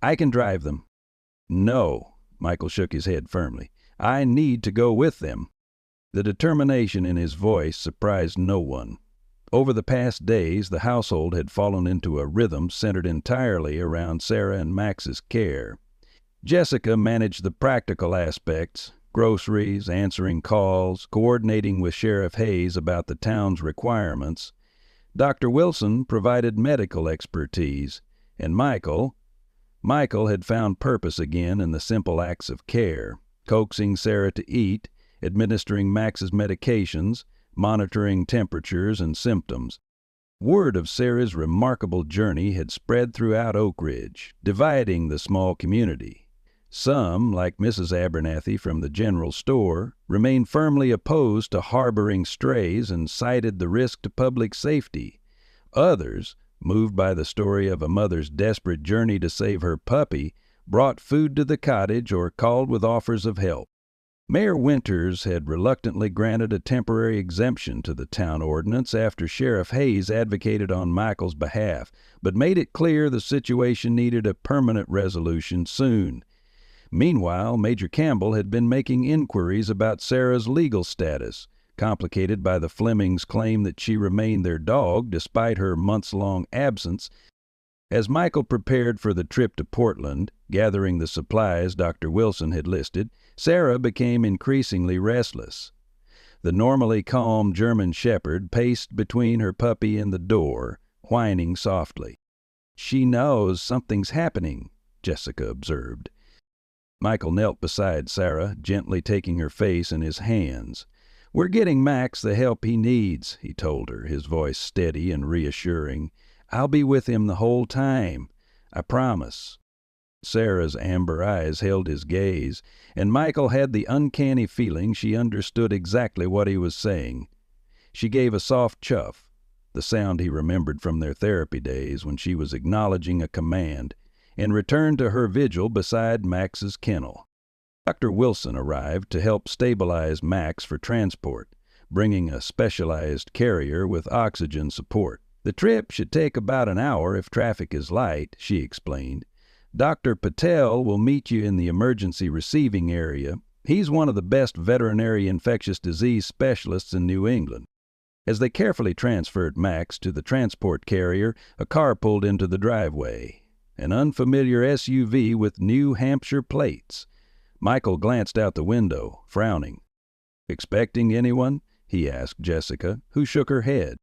Speaker 1: I can drive them. No, Michael shook his head firmly. I need to go with them. The determination in his voice surprised no one. Over the past days, the household had fallen into a rhythm centered entirely around Sarah and Max's care. Jessica managed the practical aspects, groceries, answering calls, coordinating with Sheriff Hayes about the town's requirements. Dr. Wilson provided medical expertise, and Michael had found purpose again in the simple acts of care, coaxing Sarah to eat, administering Max's medications, monitoring temperatures and symptoms. Word of Sarah's remarkable journey had spread throughout Oak Ridge, dividing the small community. Some, like Mrs. Abernathy from the general store, remained firmly opposed to harboring strays and cited the risk to public safety. Others, moved by the story of a mother's desperate journey to save her puppy, brought food to the cottage or called with offers of help. Mayor Winters had reluctantly granted a temporary exemption to the town ordinance after Sheriff Hayes advocated on Michael's behalf, but made it clear the situation needed a permanent resolution soon. Meanwhile, Major Campbell had been making inquiries about Sarah's legal status, complicated by the Flemings' claim that she remained their dog despite her months-long absence. As Michael prepared for the trip to Portland, gathering the supplies Dr. Wilson had listed, Sarah became increasingly restless. The normally calm German shepherd paced between her puppy and the door, whining softly. "She knows something's happening," Jessica observed. Michael knelt beside Sarah, gently taking her face in his hands. "We're getting Max the help he needs," he told her, his voice steady and reassuring. "I'll be with him the whole time. I promise." Sarah's amber eyes held his gaze, and Michael had the uncanny feeling she understood exactly what he was saying. She gave a soft chuff, the sound he remembered from their therapy days when she was acknowledging a command, and returned to her vigil beside Max's kennel. Dr. Wilson arrived to help stabilize Max for transport, bringing a specialized carrier with oxygen support. "The trip should take about an hour if traffic is light," she explained. "Dr. Patel will meet you in the emergency receiving area. He's one of the best veterinary infectious disease specialists in New England." As they carefully transferred Max to the transport carrier, a car pulled into the driveway, an unfamiliar SUV with New Hampshire plates. Michael glanced out the window, frowning. "Expecting anyone?" he asked Jessica, who shook her head.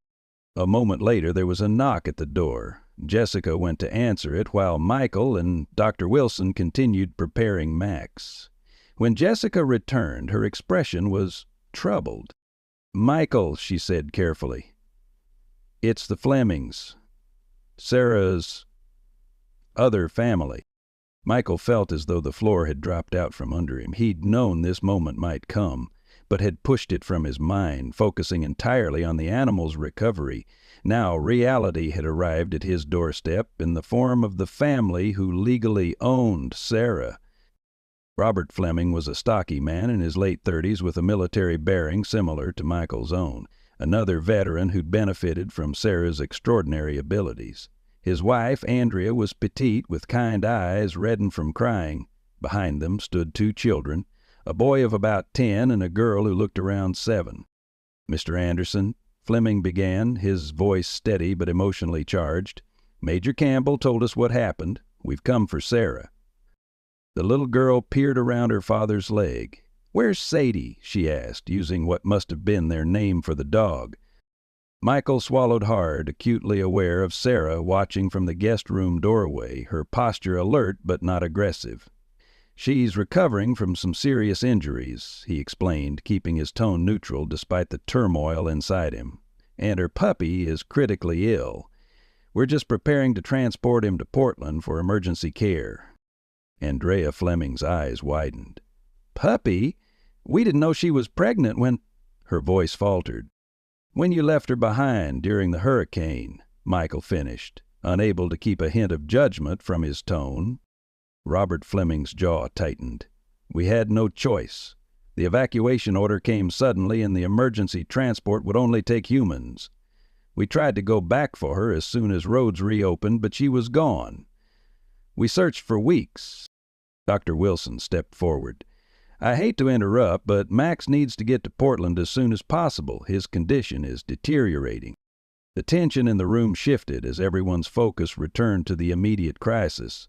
Speaker 1: A moment later there was a knock at the door. Jessica went to answer it while Michael and Dr. Wilson continued preparing Max. When Jessica returned, her expression was troubled. "Michael," she said carefully, "it's the Flemings. Sarah's other family." Michael felt as though the floor had dropped out from under him. He'd known this moment might come, but had pushed it from his mind, focusing entirely on the animal's recovery. Now reality had arrived at his doorstep in the form of the family who legally owned Sarah. Robert Fleming was a stocky man in his late 30s with a military bearing similar to Michael's own, another veteran who'd benefited from Sarah's extraordinary abilities. His wife, Andrea, was petite with kind eyes reddened from crying. Behind them stood two children, a boy of about 10 and a girl who looked around 7. "Mr. Anderson," Fleming began, his voice steady but emotionally charged, "Major Campbell told us what happened. We've come for Sarah." The little girl peered around her father's leg. "Where's Sadie?" she asked, using what must have been their name for the dog. Michael swallowed hard, acutely aware of Sarah watching from the guest room doorway, her posture alert but not aggressive. "She's recovering from some serious injuries," he explained, keeping his tone neutral despite the turmoil inside him. "And her puppy is critically ill. We're just preparing to transport him to Portland for emergency care." Andrea Fleming's eyes widened. "Puppy? We didn't know she was pregnant when—" Her voice faltered. "When you left her behind during the hurricane," Michael finished, unable to keep a hint of judgment from his tone. Robert Fleming's jaw tightened. We had no choice. The evacuation order came suddenly, and the emergency transport would only take humans. We tried to go back for her as soon as roads reopened, but she was gone. We searched for weeks. Dr. Wilson stepped forward. I hate to interrupt, but Max needs to get to Portland as soon as possible. His condition is deteriorating. The tension in the room shifted as everyone's focus returned to the immediate crisis.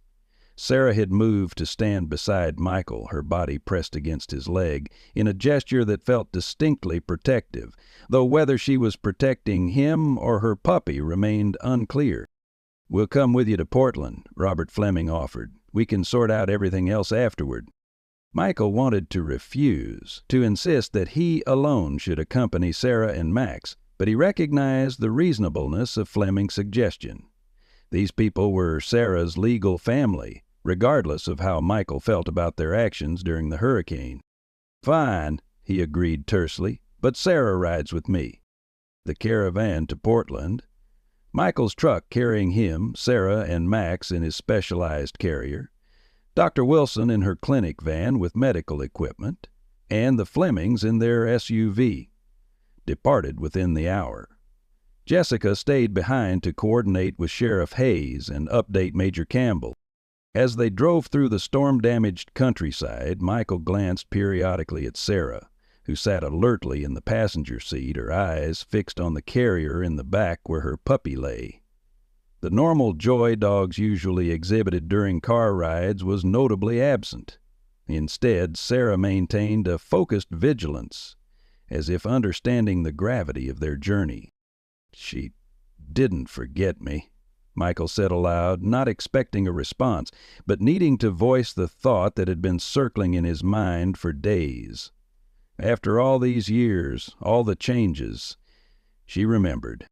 Speaker 1: Sarah had moved to stand beside Michael, her body pressed against his leg, in a gesture that felt distinctly protective, though whether she was protecting him or her puppy remained unclear. "We'll come with you to Portland," Robert Fleming offered. "We can sort out everything else afterward." Michael wanted to refuse, to insist that he alone should accompany Sarah and Max, but he recognized the reasonableness of Fleming's suggestion. These people were Sarah's legal family, regardless of how Michael felt about their actions during the hurricane. "Fine," he agreed tersely, "but Sarah rides with me." The caravan to Portland, Michael's truck carrying him, Sarah, and Max in his specialized carrier, Dr. Wilson in her clinic van with medical equipment, and the Flemings in their SUV, departed within the hour. Jessica stayed behind to coordinate with Sheriff Hayes and update Major Campbell. As they drove through the storm-damaged countryside, Michael glanced periodically at Sarah, who sat alertly in the passenger seat, her eyes fixed on the carrier in the back where her puppy lay. The normal joy dogs usually exhibited during car rides was notably absent. Instead, Sarah maintained a focused vigilance, as if understanding the gravity of their journey. "She didn't forget me," Michael said aloud, not expecting a response, but needing to voice the thought that had been circling in his mind for days. After all these years, all the changes, she remembered.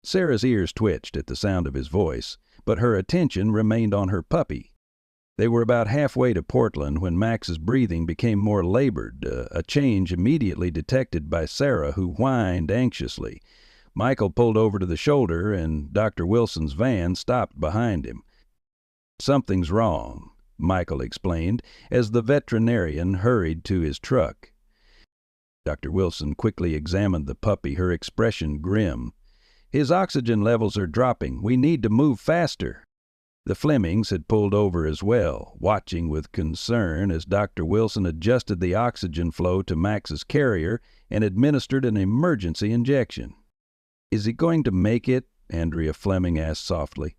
Speaker 1: Sarah's ears twitched at the sound of his voice, but her attention remained on her puppy. They were about halfway to Portland when Max's breathing became more labored, a change immediately detected by Sarah, who whined anxiously. Michael pulled over to the shoulder, and Dr. Wilson's van stopped behind him. "Something's wrong," Michael explained, as the veterinarian hurried to his truck. Dr. Wilson quickly examined the puppy, her expression grim. "His oxygen levels are dropping. We need to move faster." The Flemings had pulled over as well, watching with concern as Dr. Wilson adjusted the oxygen flow to Max's carrier and administered an emergency injection. "Is he going to make it?" Andrea Fleming asked softly.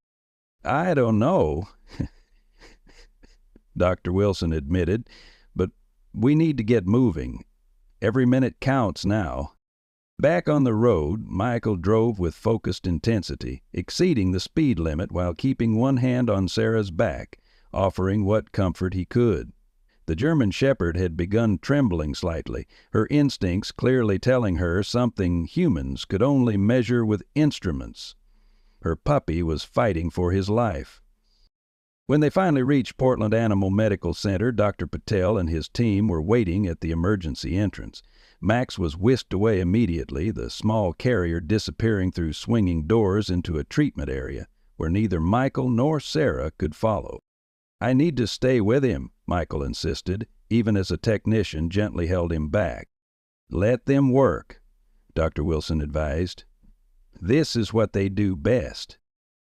Speaker 1: "I don't know," Dr. Wilson admitted, "but we need to get moving. Every minute counts now." Back on the road, Michael drove with focused intensity, exceeding the speed limit while keeping one hand on Sarah's back, offering what comfort he could. The German Shepherd had begun trembling slightly, her instincts clearly telling her something humans could only measure with instruments. Her puppy was fighting for his life. When they finally reached Portland Animal Medical Center, Dr. Patel and his team were waiting at the emergency entrance. Max was whisked away immediately, the small carrier disappearing through swinging doors into a treatment area, where neither Michael nor Sarah could follow. "I need to stay with him," Michael insisted, even as a technician gently held him back. "Let them work," Dr. Wilson advised. "This is what they do best."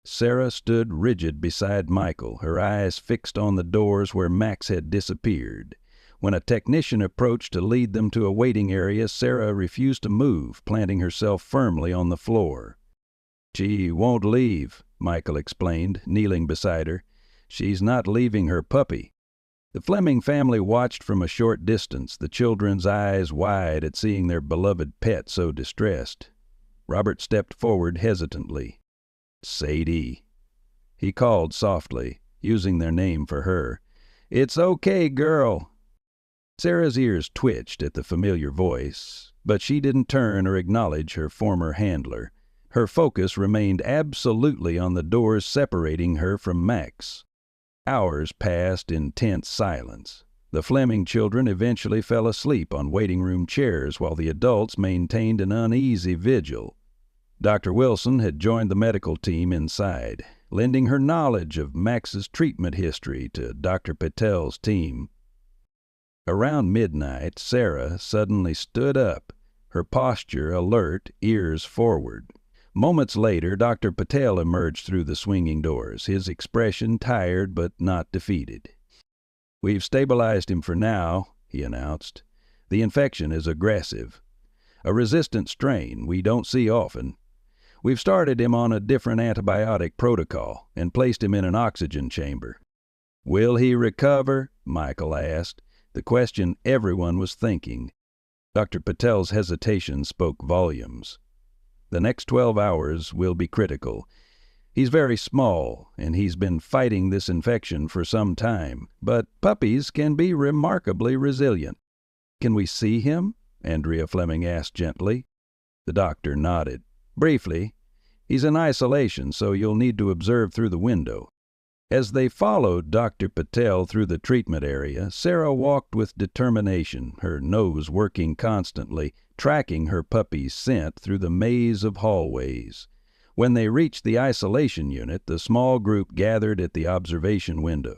Speaker 1: Sarah stood rigid beside Michael, her eyes fixed on the doors where Max had disappeared. When a technician approached to lead them to a waiting area, Sarah refused to move, planting herself firmly on the floor. "She won't leave," Michael explained, kneeling beside her. "She's not leaving her puppy." The Fleming family watched from a short distance, the children's eyes wide at seeing their beloved pet so distressed. Robert stepped forward hesitantly. "Sadie," he called softly, using their name for her. "It's okay, girl." Sarah's ears twitched at the familiar voice, but she didn't turn or acknowledge her former handler. Her focus remained absolutely on the doors separating her from Max. Hours passed in tense silence. The Fleming children eventually fell asleep on waiting room chairs while the adults maintained an uneasy vigil. Dr. Wilson had joined the medical team inside, lending her knowledge of Max's treatment history to Dr. Patel's team. Around midnight, Sarah suddenly stood up, her posture alert, ears forward. Moments later, Dr. Patel emerged through the swinging doors, his expression tired but not defeated. "We've stabilized him for now," he announced. "The infection is aggressive. A resistant strain we don't see often. We've started him on a different antibiotic protocol and placed him in an oxygen chamber." "Will he recover?" Michael asked, the question everyone was thinking. Dr. Patel's hesitation spoke volumes. "The next 12 hours will be critical. He's very small, and he's been fighting this infection for some time, but puppies can be remarkably resilient." "Can we see him?" Andrea Fleming asked gently. The doctor nodded. "Briefly. He's in isolation, so you'll need to observe through the window." As they followed Dr. Patel through the treatment area, Sarah walked with determination, her nose working constantly, tracking her puppy's scent through the maze of hallways. When they reached the isolation unit, the small group gathered at the observation window.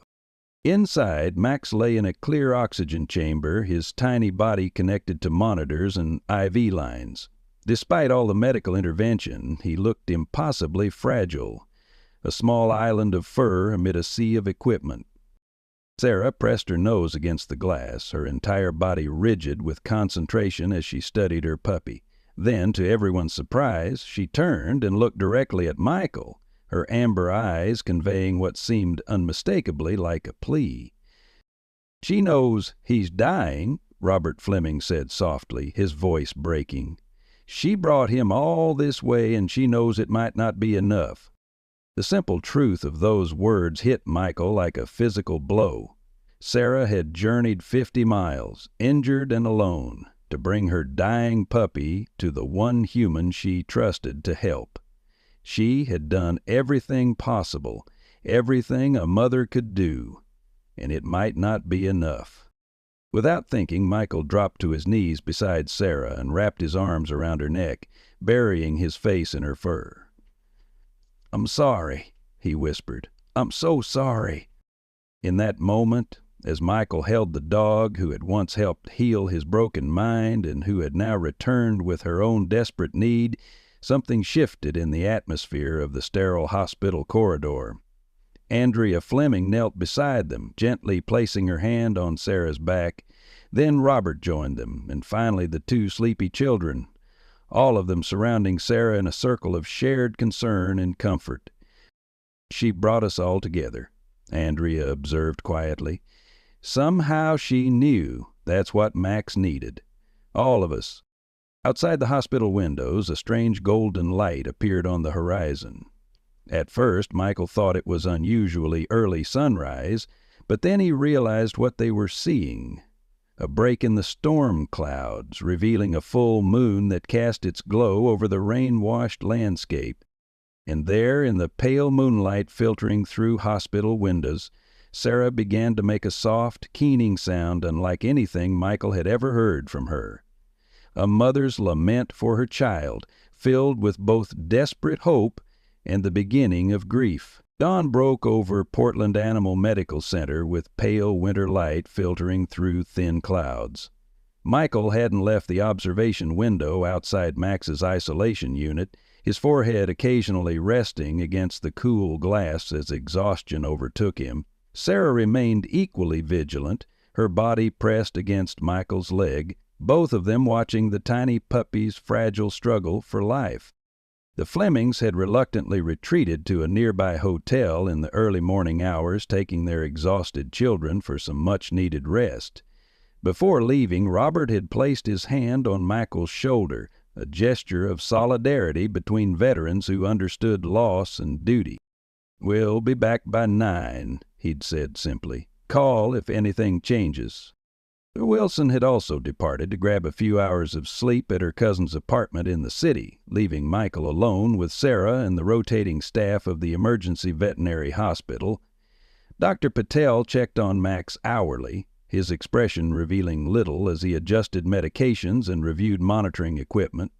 Speaker 1: Inside, Max lay in a clear oxygen chamber, his tiny body connected to monitors and IV lines. Despite all the medical intervention, he looked impossibly fragile, a small island of fur amid a sea of equipment. Sarah pressed her nose against the glass, her entire body rigid with concentration as she studied her puppy. Then, to everyone's surprise, she turned and looked directly at Michael, her amber eyes conveying what seemed unmistakably like a plea. "She knows he's dying," Robert Fleming said softly, his voice breaking. "She brought him all this way, and she knows it might not be enough." The simple truth of those words hit Michael like a physical blow. Sarah had journeyed 50 miles, injured and alone, to bring her dying puppy to the one human she trusted to help. She had done everything possible, everything a mother could do, and it might not be enough. Without thinking, Michael dropped to his knees beside Sarah and wrapped his arms around her neck, burying his face in her fur. "I'm sorry," he whispered. "I'm so sorry." In that moment, as Michael held the dog who had once helped heal his broken mind and who had now returned with her own desperate need, something shifted in the atmosphere of the sterile hospital corridor. Andrea Fleming knelt beside them, gently placing her hand on Sarah's back. Then Robert joined them, and finally the 2 sleepy children, all of them surrounding Sarah in a circle of shared concern and comfort. "She brought us all together," Andrea observed quietly. "Somehow she knew that's what Max needed. All of us." Outside the hospital windows, a strange golden light appeared on the horizon. At first, Michael thought it was unusually early sunrise, but then he realized what they were seeing. A break in the storm clouds, revealing a full moon that cast its glow over the rain-washed landscape. And there, in the pale moonlight filtering through hospital windows, Sarah began to make a soft, keening sound unlike anything Michael had ever heard from her. A mother's lament for her child, filled with both desperate hope and the beginning of grief. Dawn broke over Portland Animal Medical Center with pale winter light filtering through thin clouds. Michael hadn't left the observation window outside Max's isolation unit, his forehead occasionally resting against the cool glass as exhaustion overtook him. Sarah remained equally vigilant, her body pressed against Michael's leg, both of them watching the tiny puppy's fragile struggle for life. The Flemings had reluctantly retreated to a nearby hotel in the early morning hours, taking their exhausted children for some much-needed rest. Before leaving, Robert had placed his hand on Michael's shoulder, a gesture of solidarity between veterans who understood loss and duty. "We'll be back by 9, he'd said simply. "Call if anything changes." Wilson had also departed to grab a few hours of sleep at her cousin's apartment in the city, leaving Michael alone with Sarah and the rotating staff of the emergency veterinary hospital. Dr. Patel checked on Max hourly, his expression revealing little as he adjusted medications and reviewed monitoring equipment.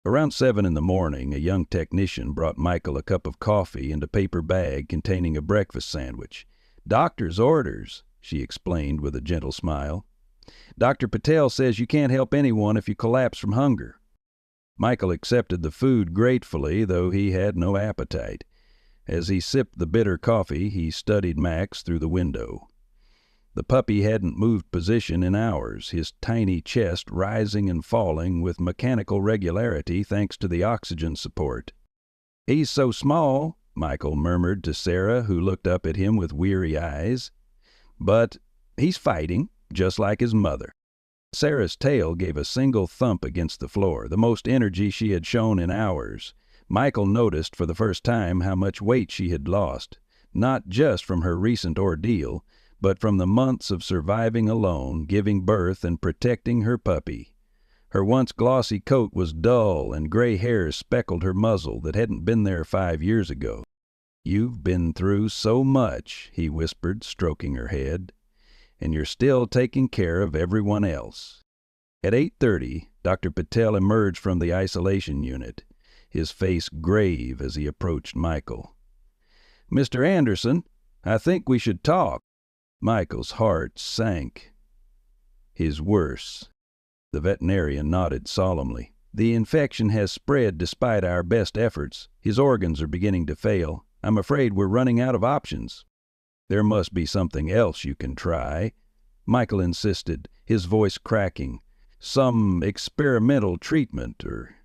Speaker 1: Around 7 in the morning, a young technician brought Michael a cup of coffee and a paper bag containing a breakfast sandwich. "Doctor's orders," she explained with a gentle smile. "Dr. Patel says you can't help anyone if you collapse from hunger." Michael accepted the food gratefully, though he had no appetite. As he sipped the bitter coffee, he studied Max through the window. The puppy hadn't moved position in hours, his tiny chest rising and falling with mechanical regularity thanks to the oxygen support. "He's so small," Michael murmured to Sarah, who looked up at him with weary eyes. "But he's fighting, just like his mother." Sarah's tail gave a single thump against the floor, the most energy she had shown in hours. Michael noticed for the first time how much weight she had lost, not just from her recent ordeal, but from the months of surviving alone, giving birth and protecting her puppy. Her once glossy coat was dull, and gray hairs speckled her muzzle that hadn't been there 5 years ago. "You've been through so much," he whispered, stroking her head, "and you're still taking care of everyone else." At 8:30, Dr. Patel emerged from the isolation unit, his face grave as he approached Michael. "Mr. Anderson, I think we should talk." Michael's heart sank. "His worse." The veterinarian nodded solemnly. "The infection has spread despite our best efforts. His organs are beginning to fail. I'm afraid we're running out of options." "There must be something else you can try," Michael insisted, his voice cracking. "Some experimental treatment or—"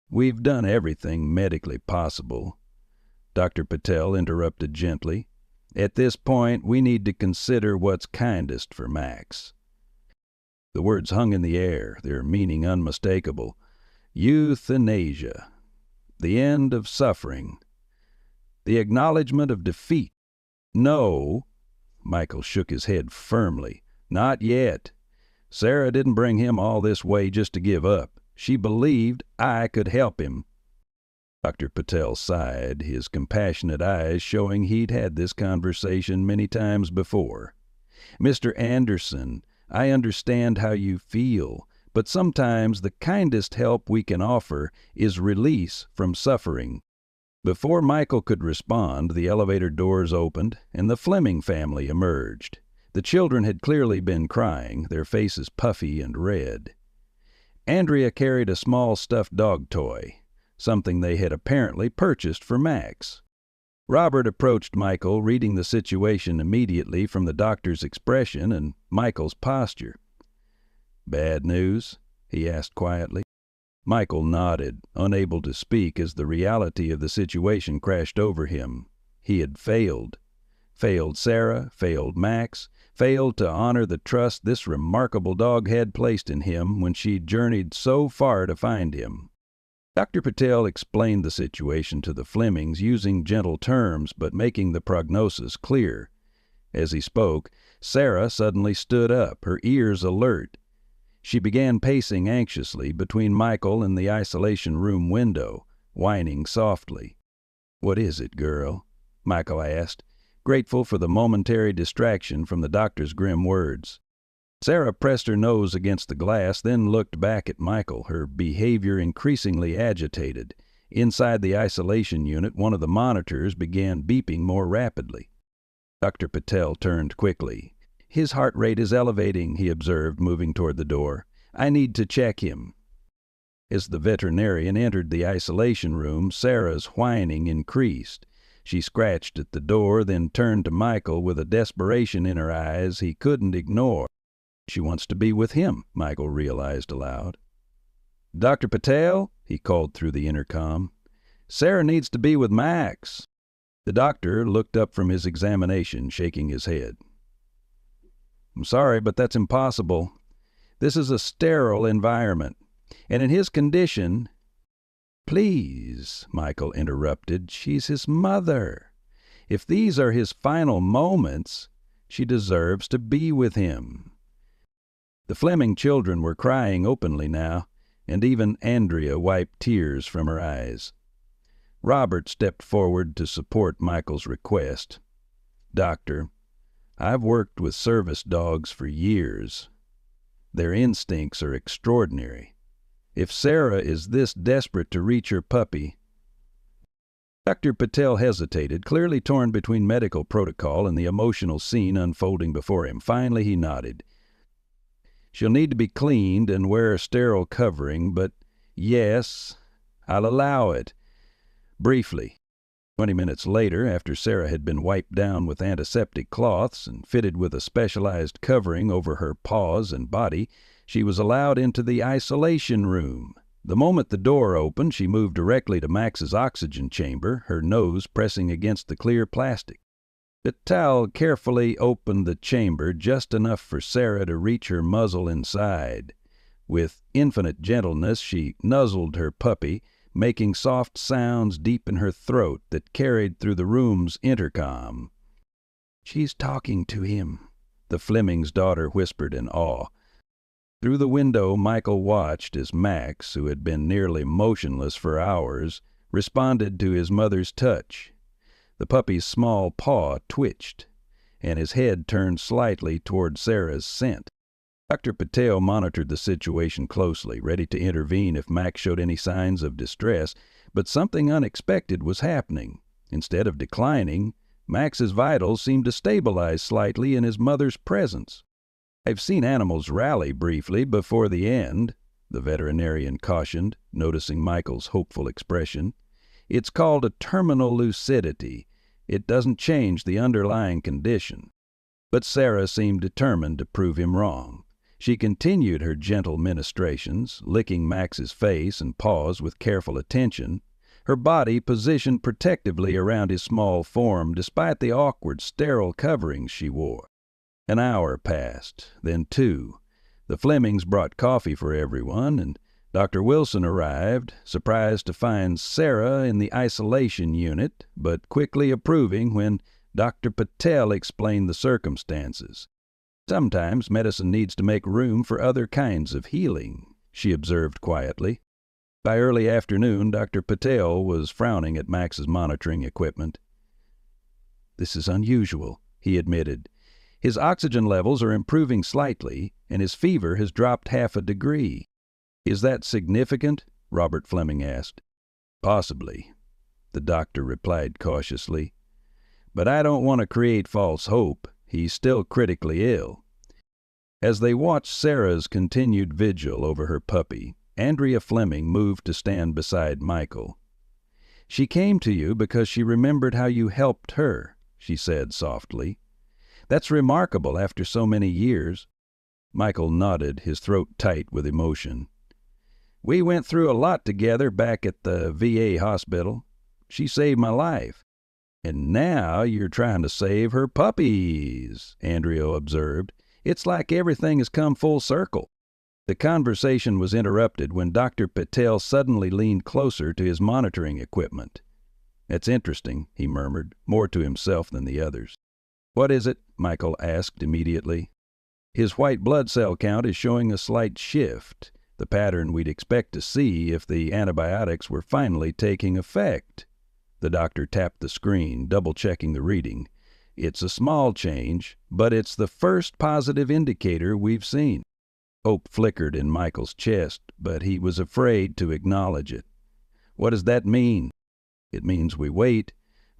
Speaker 1: "We've done everything medically possible," Dr. Patel interrupted gently. "At this point, we need to consider what's kindest for Max." The words hung in the air, their meaning unmistakable. Euthanasia. The end of suffering. The acknowledgement of defeat. "No," Michael shook his head firmly. "Not yet. Sarah didn't bring him all this way just to give up. She believed I could help him." Dr. Patel sighed, his compassionate eyes showing he'd had this conversation many times before. "Mr. Anderson, I understand how you feel, but sometimes the kindest help we can offer is release from suffering." Before Michael could respond, the elevator doors opened, and the Fleming family emerged. The children had clearly been crying, their faces puffy and red. Andrea carried a small stuffed dog toy, something they had apparently purchased for Max. Robert approached Michael, reading the situation immediately from the doctor's expression and Michael's posture. "Bad news?" he asked quietly. Michael nodded, unable to speak as the reality of the situation crashed over him. He had failed. Failed Sarah, failed Max, failed to honor the trust this remarkable dog had placed in him when she journeyed so far to find him. Dr. Patel explained the situation to the Flemings using gentle terms but making the prognosis clear. As he spoke, Sarah suddenly stood up, her ears alert. She began pacing anxiously between Michael and the isolation room window, whining softly. "What is it, girl?" Michael asked, grateful for the momentary distraction from the doctor's grim words. Sarah pressed her nose against the glass, then looked back at Michael, her behavior increasingly agitated. Inside the isolation unit, one of the monitors began beeping more rapidly. Dr. Patel turned quickly. "His heart rate is elevating," he observed, moving toward the door. "I need to check him." As the veterinarian entered the isolation room, Sarah's whining increased. She scratched at the door, then turned to Michael with a desperation in her eyes he couldn't ignore. "She wants to be with him," Michael realized aloud. "Dr. Patel," he called through the intercom, "Sarah needs to be with Max." The doctor looked up from his examination, shaking his head. "I'm sorry, but that's impossible. This is a sterile environment, and in his condition—" "Please," Michael interrupted, "she's his mother. If these are his final moments, she deserves to be with him." The Fleming children were crying openly now, and even Andrea wiped tears from her eyes. Robert stepped forward to support Michael's request. "Doctor, I've worked with service dogs for years. Their instincts are extraordinary. If Sarah is this desperate to reach her puppy—" Dr. Patel hesitated, clearly torn between medical protocol and the emotional scene unfolding before him. Finally, he nodded. "She'll need to be cleaned and wear a sterile covering, but yes, I'll allow it. Briefly." 20 minutes later, after Sarah had been wiped down with antiseptic cloths and fitted with a specialized covering over her paws and body, she was allowed into the isolation room. The moment the door opened, she moved directly to Max's oxygen chamber, her nose pressing against the clear plastic. Patel carefully opened the chamber just enough for Sarah to reach her muzzle inside. With infinite gentleness, she nuzzled her puppy, making soft sounds deep in her throat that carried through the room's intercom. "She's talking to him," the Fleming's daughter whispered in awe. Through the window, Michael watched as Max, who had been nearly motionless for hours, responded to his mother's touch. The puppy's small paw twitched, and his head turned slightly toward Sarah's scent. Dr. Patel monitored the situation closely, ready to intervene if Max showed any signs of distress, but something unexpected was happening. Instead of declining, Max's vitals seemed to stabilize slightly in his mother's presence. "I've seen animals rally briefly before the end," the veterinarian cautioned, noticing Michael's hopeful expression. "It's called a terminal lucidity. It doesn't change the underlying condition." But Sarah seemed determined to prove him wrong. She continued her gentle ministrations, licking Max's face and paws with careful attention, her body positioned protectively around his small form despite the awkward, sterile coverings she wore. An hour passed, then 2. The Flemings brought coffee for everyone, and Dr. Wilson arrived, surprised to find Sarah in the isolation unit, but quickly approving when Dr. Patel explained the circumstances. "Sometimes medicine needs to make room for other kinds of healing," she observed quietly. By early afternoon, Dr. Patel was frowning at Max's monitoring equipment. "This is unusual," he admitted. "His oxygen levels are improving slightly, and his fever has dropped half a degree." "Is that significant?" Robert Fleming asked. "Possibly," the doctor replied cautiously. "But I don't want to create false hope. He's still critically ill." As they watched Sarah's continued vigil over her puppy, Andrea Fleming moved to stand beside Michael. "She came to you because she remembered how you helped her," she said softly. "That's remarkable after so many years." Michael nodded, his throat tight with emotion. "We went through a lot together back at the VA hospital. She saved my life." "And now you're trying to save her puppies," Andrea observed. "It's like everything has come full circle." The conversation was interrupted when Dr. Patel suddenly leaned closer to his monitoring equipment. "That's interesting," he murmured, more to himself than the others. "What is it?" Michael asked immediately. "His white blood cell count is showing a slight shift, the pattern we'd expect to see if the antibiotics were finally taking effect." The doctor tapped the screen, double-checking the reading. "It's a small change, but it's the first positive indicator we've seen." Hope flickered in Michael's chest, but he was afraid to acknowledge it. "What does that mean?" "It means we wait,"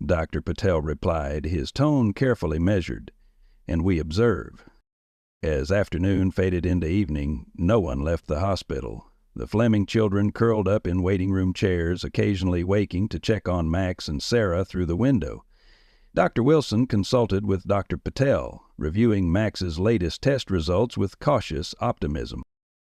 Speaker 1: Dr. Patel replied, his tone carefully measured, "and we observe." As afternoon faded into evening, no one left the hospital. The Fleming children curled up in waiting-room chairs, occasionally waking to check on Max and Sarah through the window. Dr. Wilson consulted with Dr. Patel, reviewing Max's latest test results with cautious optimism.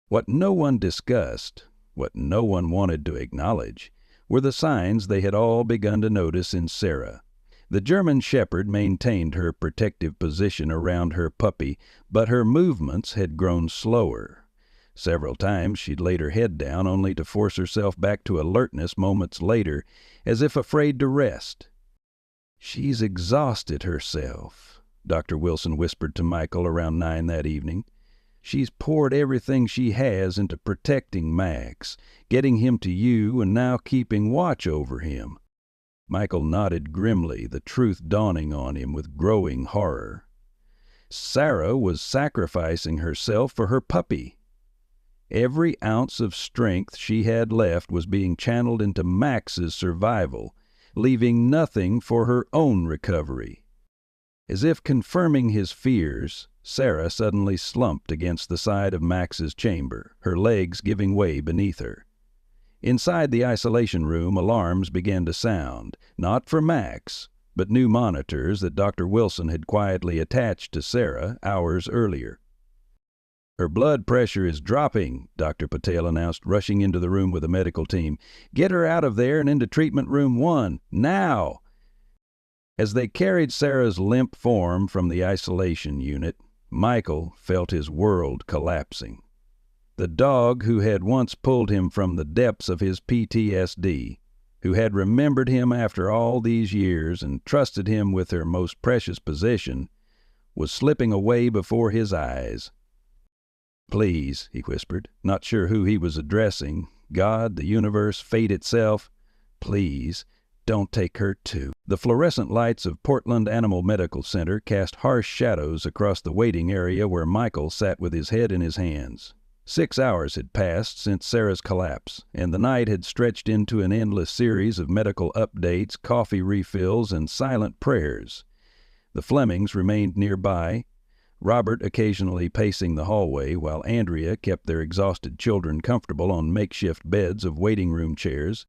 Speaker 1: What no one discussed, what no one wanted to acknowledge, were the signs they had all begun to notice in Sarah. The German shepherd maintained her protective position around her puppy, but her movements had grown slower. Several times she'd laid her head down only to force herself back to alertness moments later, as if afraid to rest. "She's exhausted herself," Dr. Wilson whispered to Michael around 9 that evening. "She's poured everything she has into protecting Max, getting him to you, and now keeping watch over him." Michael nodded grimly, the truth dawning on him with growing horror. Sarah was sacrificing herself for her puppy. Every ounce of strength she had left was being channeled into Max's survival, leaving nothing for her own recovery. As if confirming his fears, Sarah suddenly slumped against the side of Max's chamber, her legs giving way beneath her. Inside the isolation room, alarms began to sound, not for Max, but new monitors that Dr. Wilson had quietly attached to Sarah hours earlier. "Her blood pressure is dropping," Dr. Patel announced, rushing into the room with the medical team. "Get her out of there and into treatment room 1, now!" As they carried Sarah's limp form from the isolation unit, Michael felt his world collapsing. The dog who had once pulled him from the depths of his PTSD, who had remembered him after all these years and trusted him with her most precious possession, was slipping away before his eyes. "Please," he whispered, not sure who he was addressing, God, the universe, fate itself, "please, don't take her too." The fluorescent lights of Portland Animal Medical Center cast harsh shadows across the waiting area where Michael sat with his head in his hands. 6 hours had passed since Sarah's collapse, and the night had stretched into an endless series of medical updates, coffee refills, and silent prayers. The Flemings remained nearby, Robert occasionally pacing the hallway, while Andrea kept their exhausted children comfortable on makeshift beds of waiting room chairs.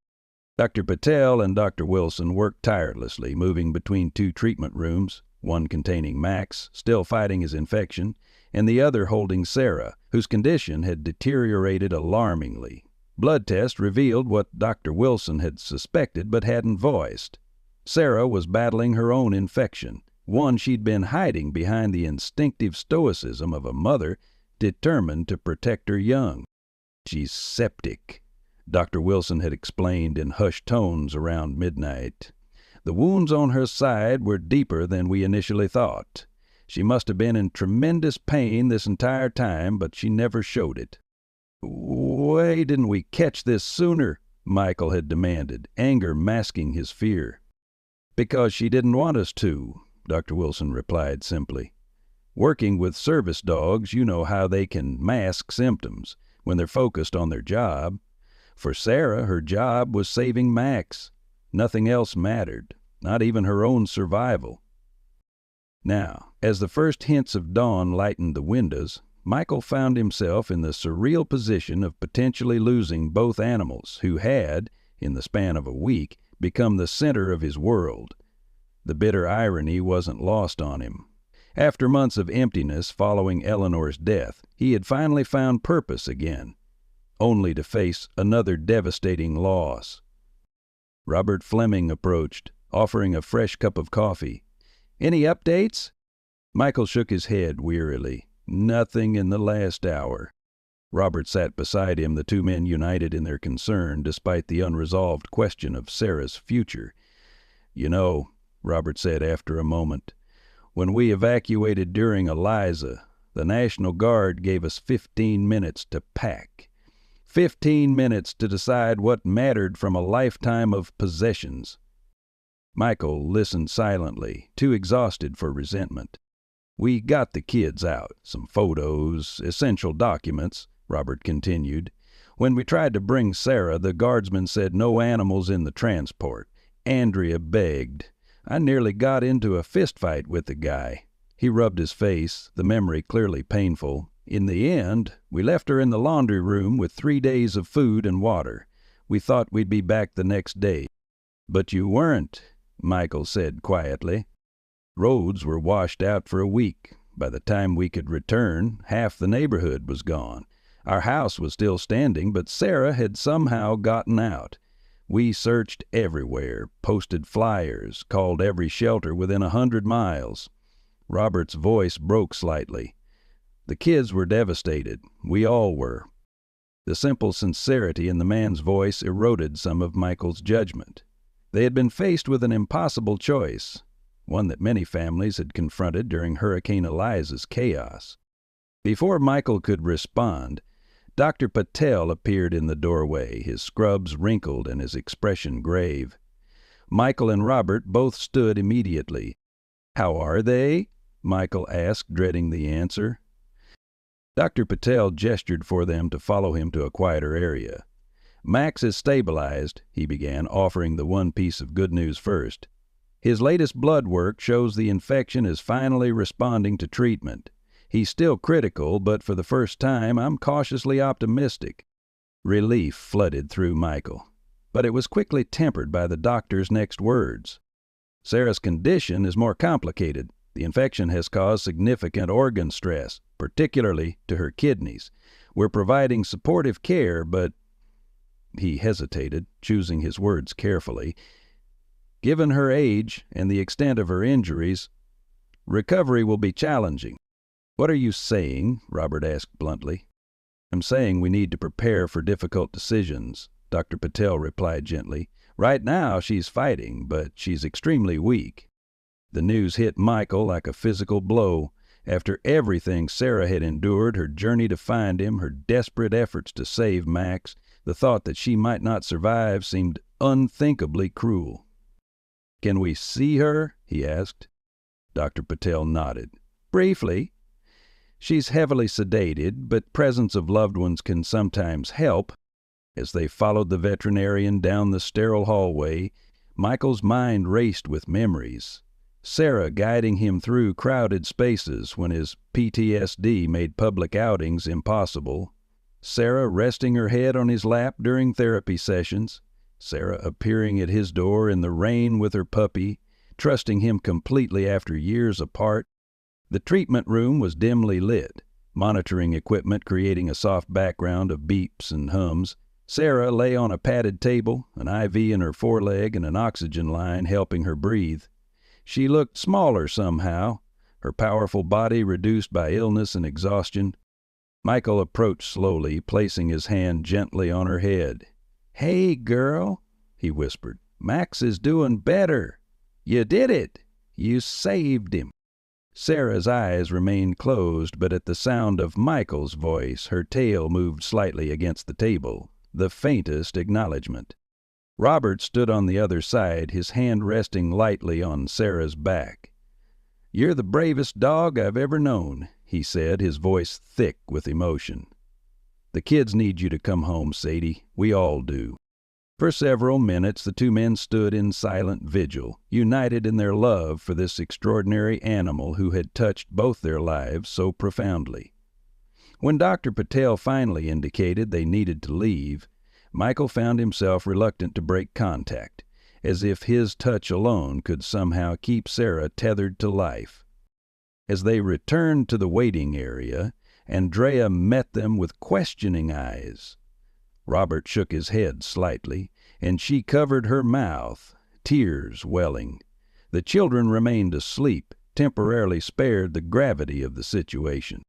Speaker 1: Dr. Patel and Dr. Wilson worked tirelessly, moving between 2 treatment rooms, one containing Max, still fighting his infection, and the other holding Sarah, whose condition had deteriorated alarmingly. Blood tests revealed what Dr. Wilson had suspected but hadn't voiced. Sarah was battling her own infection, one she'd been hiding behind the instinctive stoicism of a mother determined to protect her young. "She's septic," Dr. Wilson had explained in hushed tones around midnight. "The wounds on her side were deeper than we initially thought. She must have been in tremendous pain this entire time, but she never showed it." "Why didn't we catch this sooner?" Michael had demanded, anger masking his fear. "Because she didn't want us to," Dr. Wilson replied simply. "Working with service dogs, you know how they can mask symptoms when they're focused on their job. For Sarah, her job was saving Max. Nothing else mattered, not even her own survival." Now, as the first hints of dawn lightened the windows, Michael found himself in the surreal position of potentially losing both animals who had, in the span of a week, become the center of his world. The bitter irony wasn't lost on him. After months of emptiness following Eleanor's death, he had finally found purpose again, only to face another devastating loss. Robert Fleming approached, offering a fresh cup of coffee. "Any updates?" Michael shook his head wearily. "Nothing in the last hour." Robert sat beside him, the 2 men united in their concern despite the unresolved question of Sarah's future. "You know," Robert said after a moment, "when we evacuated during Eliza, the National Guard gave us 15 minutes to pack. 15 minutes to decide what mattered from a lifetime of possessions." Michael listened silently, too exhausted for resentment. "We got the kids out, some photos, essential documents," Robert continued. "When we tried to bring Sarah, the guardsman said no animals in the transport. Andrea begged. I nearly got into a fistfight with the guy." He rubbed his face, the memory clearly painful. "In the end, we left her in the laundry room with 3 days of food and water. We thought we'd be back the next day." "But you weren't," Michael said quietly. "Roads were washed out for a week. By the time we could return, half the neighborhood was gone. Our house was still standing, but Sarah had somehow gotten out. We searched everywhere, posted flyers, called every shelter within 100 miles. Robert's voice broke slightly. "The kids were devastated. We all were." The simple sincerity in the man's voice eroded some of Michael's judgment. They had been faced with an impossible choice, one that many families had confronted during Hurricane Eliza's chaos. Before Michael could respond, Dr. Patel appeared in the doorway, his scrubs wrinkled and his expression grave. Michael and Robert both stood immediately. "How are they?" Michael asked, dreading the answer. Dr. Patel gestured for them to follow him to a quieter area. "Max is stabilized," he began, offering the one piece of good news first. "His latest blood work shows the infection is finally responding to treatment. He's still critical, but for the first time, I'm cautiously optimistic." Relief flooded through Michael, but it was quickly tempered by the doctor's next words. "Sarah's condition is more complicated. The infection has caused significant organ stress, particularly to her kidneys. We're providing supportive care, but—" He hesitated, choosing his words carefully. "Given her age and the extent of her injuries, recovery will be challenging." "What are you saying?" Robert asked bluntly. "I'm saying we need to prepare for difficult decisions," Dr. Patel replied gently. "Right now she's fighting, but she's extremely weak." The news hit Michael like a physical blow. After everything Sarah had endured, her journey to find him, her desperate efforts to save Max, the thought that she might not survive seemed unthinkably cruel. "Can we see her?" he asked. Dr. Patel nodded. "Briefly. She's heavily sedated, but presence of loved ones can sometimes help." As they followed the veterinarian down the sterile hallway, Michael's mind raced with memories. Sarah guiding him through crowded spaces when his PTSD made public outings impossible. Sarah resting her head on his lap during therapy sessions. Sarah appearing at his door in the rain with her puppy, trusting him completely after years apart. The treatment room was dimly lit, monitoring equipment creating a soft background of beeps and hums. Sarah lay on a padded table, an IV in her foreleg and an oxygen line helping her breathe. She looked smaller somehow, her powerful body reduced by illness and exhaustion. Michael approached slowly, placing his hand gently on her head. "Hey, girl," he whispered. "Max is doing better. You did it. You saved him." Sarah's eyes remained closed, but at the sound of Michael's voice, her tail moved slightly against the table, the faintest acknowledgment. Robert stood on the other side, his hand resting lightly on Sarah's back. "You're the bravest dog I've ever known," he said, his voice thick with emotion. "The kids need you to come home, Sadie. We all do." For several minutes the two men stood in silent vigil, united in their love for this extraordinary animal who had touched both their lives so profoundly. When Dr. Patel finally indicated they needed to leave, Michael found himself reluctant to break contact, as if his touch alone could somehow keep Sarah tethered to life. As they returned to the waiting area, Andrea met them with questioning eyes. Robert shook his head slightly, and she covered her mouth, tears welling. The children remained asleep, temporarily spared the gravity of the situation.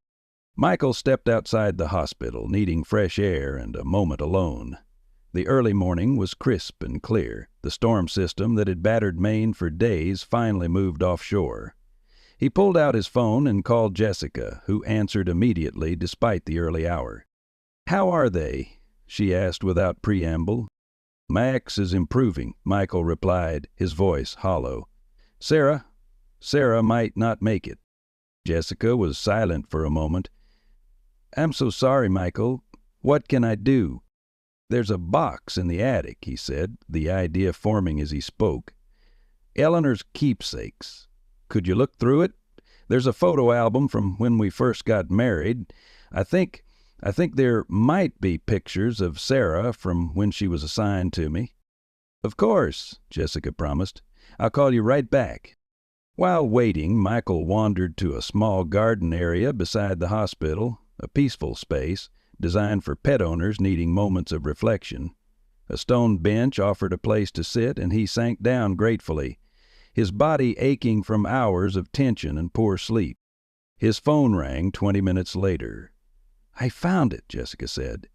Speaker 1: Michael stepped outside the hospital, needing fresh air and a moment alone. The early morning was crisp and clear. The storm system that had battered Maine for days finally moved offshore. He pulled out his phone and called Jessica, who answered immediately despite the early hour. "How are they?" she asked without preamble. "Max is improving," Michael replied, his voice hollow. Sarah might not make it." Jessica was silent for a moment. "I'm so sorry, Michael. What can I do?" "There's a box in the attic," he said, the idea forming as he spoke. "Eleanor's keepsakes. Could you look through it? There's a photo album from when we first got married. I think there might be pictures of Sarah from when she was assigned to me." "Of course," Jessica promised. "I'll call you right back." While waiting, Michael wandered to a small garden area beside the hospital, a peaceful space designed for pet owners needing moments of reflection. A stone bench offered a place to sit, and he sank down gratefully, his body aching from hours of tension and poor sleep. His phone rang 20 minutes later. "I found it," Jessica said.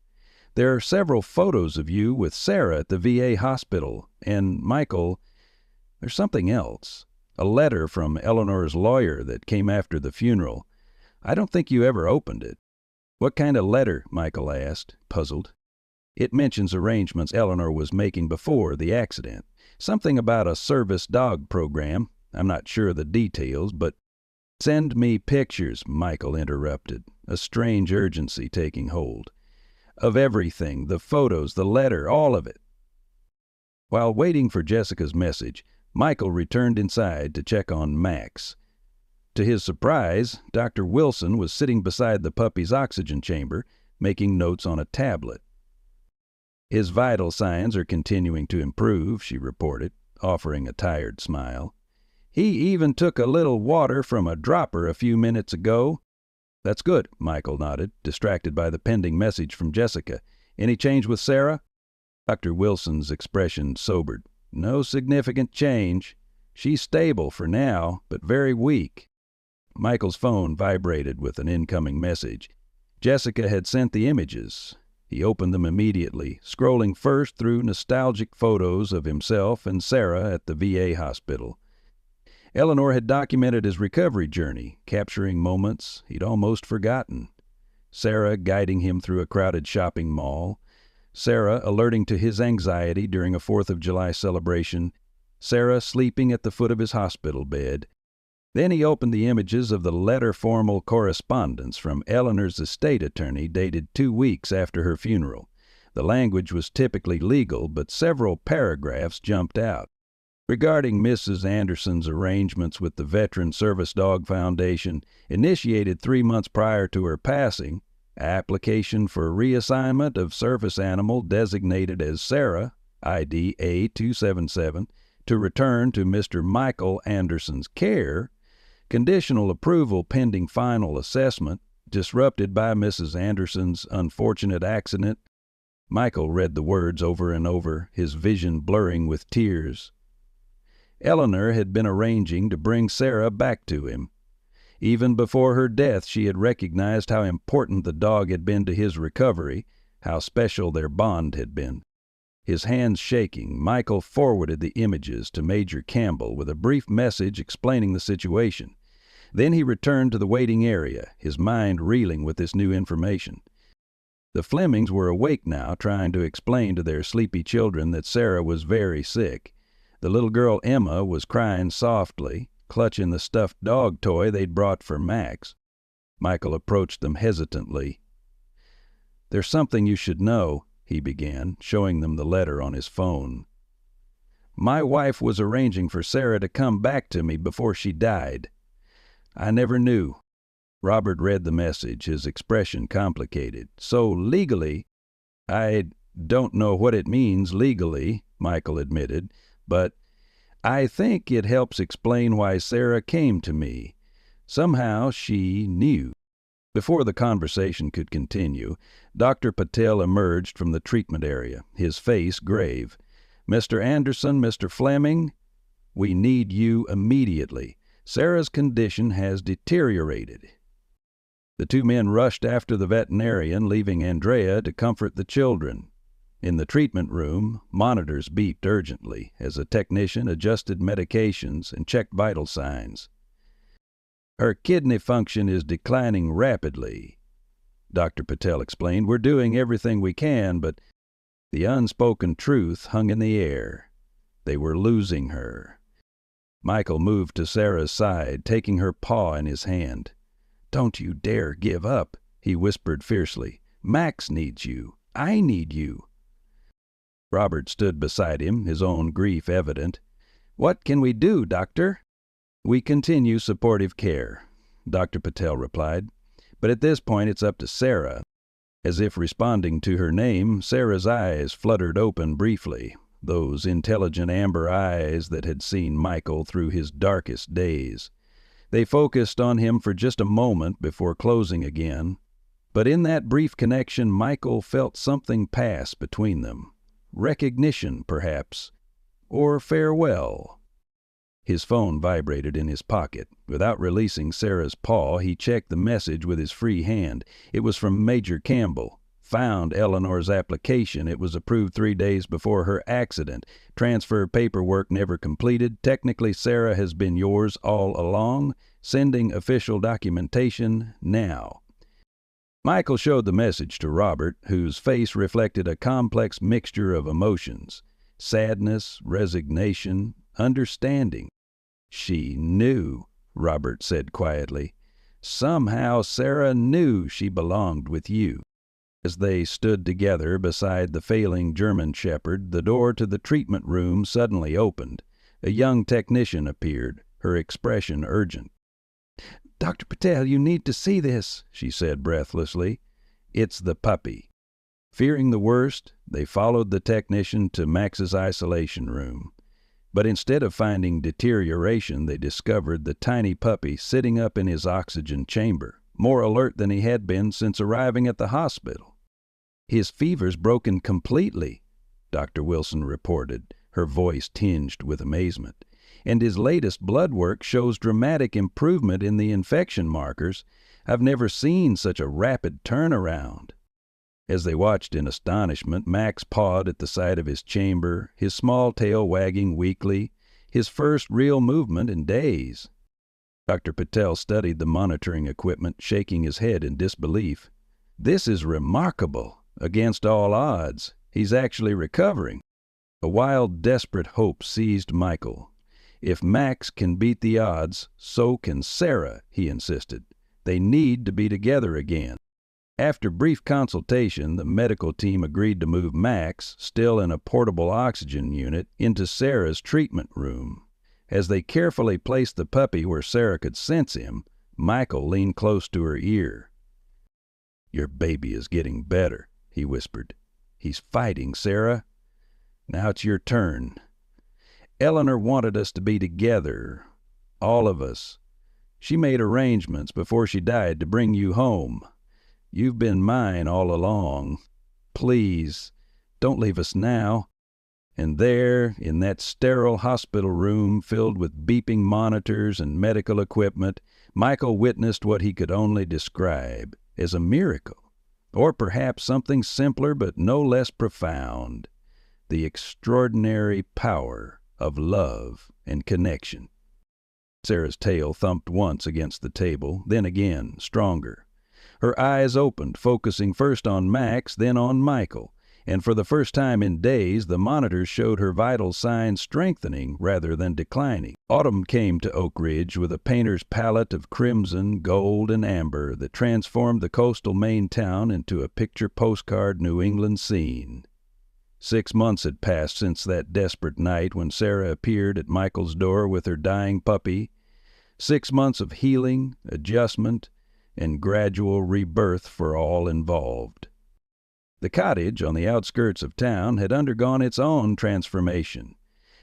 Speaker 1: "There are several photos of you with Sarah at the VA hospital, and, Michael, there's something else. A letter from Eleanor's lawyer that came after the funeral. I don't think you ever opened it." "What kind of letter?" Michael asked, puzzled. "It mentions arrangements Eleanor was making before the accident. Something about a service dog program. I'm not sure of the details, but—" "Send me pictures," Michael interrupted, a strange urgency taking hold. "Of everything, the photos, the letter, all of it." While waiting for Jessica's message, Michael returned inside to check on Max. To his surprise, Dr. Wilson was sitting beside the puppy's oxygen chamber, making notes on a tablet. "His vital signs are continuing to improve," she reported, offering a tired smile. "He even took a little water from a dropper a few minutes ago." "That's good," Michael nodded, distracted by the pending message from Jessica. "Any change with Sarah?" Dr. Wilson's expression sobered. "No significant change. She's stable for now, but very weak." Michael's phone vibrated with an incoming message. Jessica had sent the images. He opened them immediately, scrolling first through nostalgic photos of himself and Sarah at the VA hospital. Eleanor had documented his recovery journey, capturing moments he'd almost forgotten. Sarah guiding him through a crowded shopping mall. Sarah alerting to his anxiety during a 4th of July celebration. Sarah sleeping at the foot of his hospital bed. Then he opened the images of the letter-formal correspondence from Eleanor's estate attorney dated 2 weeks after her funeral. The language was typically legal, but several paragraphs jumped out. Regarding Mrs. Anderson's arrangements with the Veteran Service Dog Foundation, initiated 3 months prior to her passing, application for reassignment of service animal designated as Sarah, ID A277, to return to Mr. Michael Anderson's care, conditional approval pending final assessment, disrupted by Mrs. Anderson's unfortunate accident. Michael read the words over and over, his vision blurring with tears. Eleanor had been arranging to bring Sarah back to him. Even before her death, she had recognized how important the dog had been to his recovery, how special their bond had been. His hands shaking, Michael forwarded the images to Major Campbell with a brief message explaining the situation. Then he returned to the waiting area, his mind reeling with this new information. The Flemings were awake now, trying to explain to their sleepy children that Sarah was very sick. The little girl Emma was crying softly, clutching the stuffed dog toy they'd brought for Max. Michael approached them hesitantly. "There's something you should know," he began, showing them the letter on his phone. "My wife was arranging for Sarah to come back to me before she died. I never knew." Robert read the message, his expression complicated. "So legally—" "I don't know what it means legally," Michael admitted, "but I think it helps explain why Sarah came to me. Somehow she knew." Before the conversation could continue, Dr. Patel emerged from the treatment area, his face grave. "Mr. Anderson, Mr. Fleming, we need you immediately. Sarah's condition has deteriorated." The 2 men rushed after the veterinarian, leaving Andrea to comfort the children. In the treatment room, monitors beeped urgently as a technician adjusted medications and checked vital signs. "Her kidney function is declining rapidly," Dr. Patel explained. "We're doing everything we can, but—" The unspoken truth hung in the air. They were losing her. Michael moved to Sarah's side, taking her paw in his hand. "Don't you dare give up," he whispered fiercely. "Max needs you. I need you." Robert stood beside him, his own grief evident. "What can we do, Doctor?" "We continue supportive care," Dr. Patel replied. "But at this point it's up to Sarah." As if responding to her name, Sarah's eyes fluttered open briefly, those intelligent amber eyes that had seen Michael through his darkest days. They focused on him for just a moment before closing again. But in that brief connection, Michael felt something pass between them. Recognition, perhaps, or farewell. His phone vibrated in his pocket. Without releasing Sarah's paw, he checked the message with his free hand. It was from Major Campbell. "Found Eleanor's application. It was approved 3 days before her accident. Transfer paperwork never completed. Technically, Sarah has been yours all along. Sending official documentation now." Michael showed the message to Robert, whose face reflected a complex mixture of emotions: sadness, resignation, understanding. She knew. Robert said quietly. Somehow Sarah knew she belonged with you. As they stood together beside the failing German shepherd, the door to the treatment room suddenly opened. A young technician appeared, her expression urgent. Dr. Patel, you need to see this, she said breathlessly. It's the puppy. Fearing the worst, they followed the technician to Max's isolation room. But instead of finding deterioration, they discovered the tiny puppy sitting up in his oxygen chamber, more alert than he had been since arriving at the hospital. His fever's broken completely, Dr. Wilson reported, her voice tinged with amazement. And his latest blood work shows dramatic improvement in the infection markers. I've never seen such a rapid turnaround. As they watched in astonishment, Max pawed at the side of his chamber, his small tail wagging weakly, his first real movement in days. Dr. Patel studied the monitoring equipment, shaking his head in disbelief. This is remarkable. Against all odds, he's actually recovering. A wild, desperate hope seized Michael. If Max can beat the odds, so can Sarah, he insisted. They need to be together again. After brief consultation, the medical team agreed to move Max, still in a portable oxygen unit, into Sarah's treatment room. As they carefully placed the puppy where Sarah could sense him, Michael leaned close to her ear. Your baby is getting better, he whispered. He's fighting, Sarah. Now it's your turn. Eleanor wanted us to be together, all of us. She made arrangements before she died to bring you home. You've been mine all along. Please, don't leave us now. And there, in that sterile hospital room filled with beeping monitors and medical equipment, Michael witnessed what he could only describe as a miracle. Or perhaps something simpler but no less profound, the extraordinary power of love and connection. Sarah's tail thumped once against the table, then again, stronger. Her eyes opened, focusing first on Max, then on Michael, and for the first time in days, the monitors showed her vital signs strengthening rather than declining. Autumn came to Oak Ridge with a painter's palette of crimson, gold, and amber that transformed the coastal Maine town into a picture postcard New England scene. 6 months had passed since that desperate night when Sarah appeared at Michael's door with her dying puppy. 6 months of healing, adjustment, and gradual rebirth for all involved. The cottage on the outskirts of town had undergone its own transformation.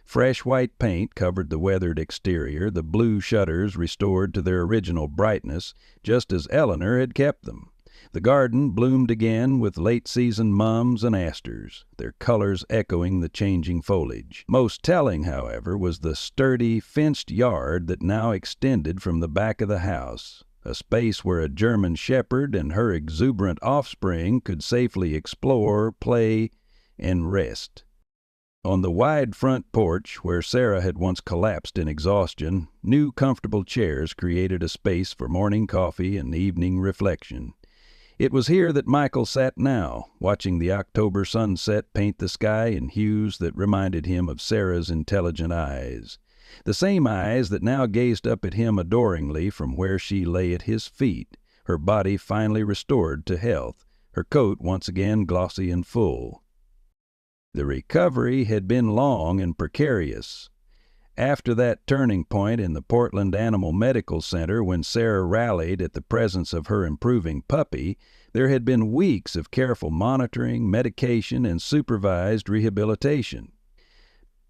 Speaker 1: Fresh white paint covered the weathered exterior, the blue shutters restored to their original brightness, just as Eleanor had kept them. The garden bloomed again with late-season mums and asters, their colors echoing the changing foliage. Most telling, however, was the sturdy, fenced yard that now extended from the back of the house, a space where a German shepherd and her exuberant offspring could safely explore, play, and rest. On the wide front porch, where Sarah had once collapsed in exhaustion, new comfortable chairs created a space for morning coffee and evening reflection. It was here that Michael sat now, watching the October sunset paint the sky in hues that reminded him of Sarah's intelligent eyes. The same eyes that now gazed up at him adoringly from where she lay at his feet, her body finally restored to health, her coat once again glossy and full. The recovery had been long and precarious. After that turning point in the Portland Animal Medical Center when Sarah rallied at the presence of her improving puppy, there had been weeks of careful monitoring, medication, and supervised rehabilitation.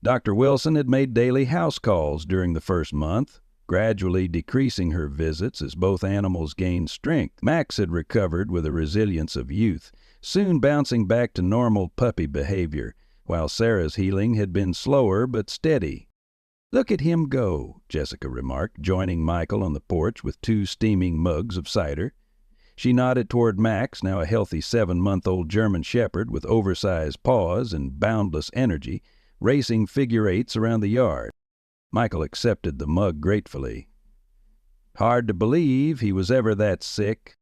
Speaker 1: Dr. Wilson had made daily house calls during the first month, gradually decreasing her visits as both animals gained strength. Max had recovered with the resilience of youth, soon bouncing back to normal puppy behavior, while Sarah's healing had been slower but steady. "Look at him go," Jessica remarked, joining Michael on the porch with 2 steaming mugs of cider. She nodded toward Max, now a healthy 7-month-old German shepherd with oversized paws and boundless energy, racing figure-8s around the yard. Michael accepted the mug gratefully. "Hard to believe he was ever that sick."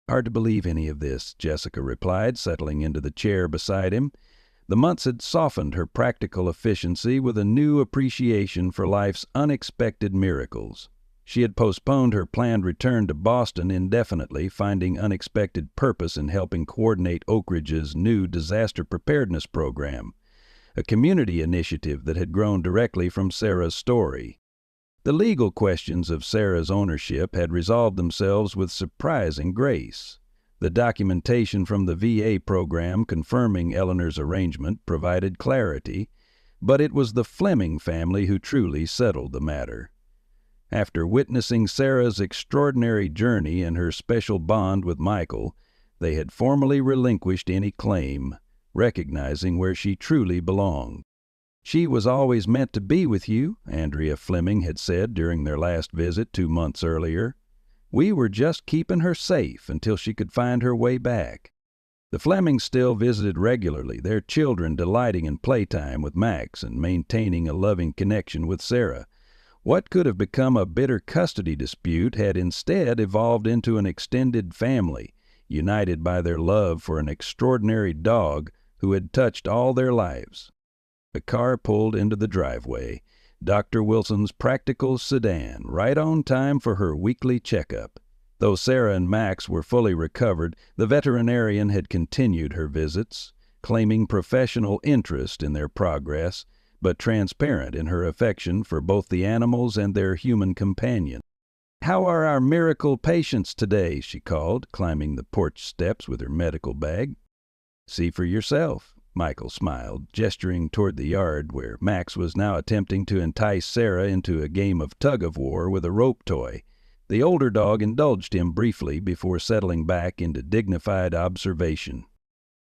Speaker 1: "Hard to believe any of this," Jessica replied, settling into the chair beside him. The months had softened her practical efficiency with a new appreciation for life's unexpected miracles. She had postponed her planned return to Boston indefinitely, finding unexpected purpose in helping coordinate Oak Ridge's new disaster preparedness program, a community initiative that had grown directly from Sarah's story. The legal questions of Sarah's ownership had resolved themselves with surprising grace. The documentation from the VA program confirming Eleanor's arrangement provided clarity, but it was the Fleming family who truly settled the matter. After witnessing Sarah's extraordinary journey and her special bond with Michael, they had formally relinquished any claim, recognizing where she truly belonged. "She was always meant to be with you," Andrea Fleming had said during their last visit 2 months earlier. "We were just keeping her safe until she could find her way back." The Flemings still visited regularly, their children delighting in playtime with Max and maintaining a loving connection with Sarah. What could have become a bitter custody dispute had instead evolved into an extended family, united by their love for an extraordinary dog who had touched all their lives. The car pulled into the driveway, Dr. Wilson's practical sedan, right on time for her weekly checkup. Though Sarah and Max were fully recovered, the veterinarian had continued her visits, claiming professional interest in their progress, but transparent in her affection for both the animals and their human companion. "How are our miracle patients today?" she called, climbing the porch steps with her medical bag. "See for yourself," Michael smiled, gesturing toward the yard where Max was now attempting to entice Sarah into a game of tug-of-war with a rope toy. The older dog indulged him briefly before settling back into dignified observation.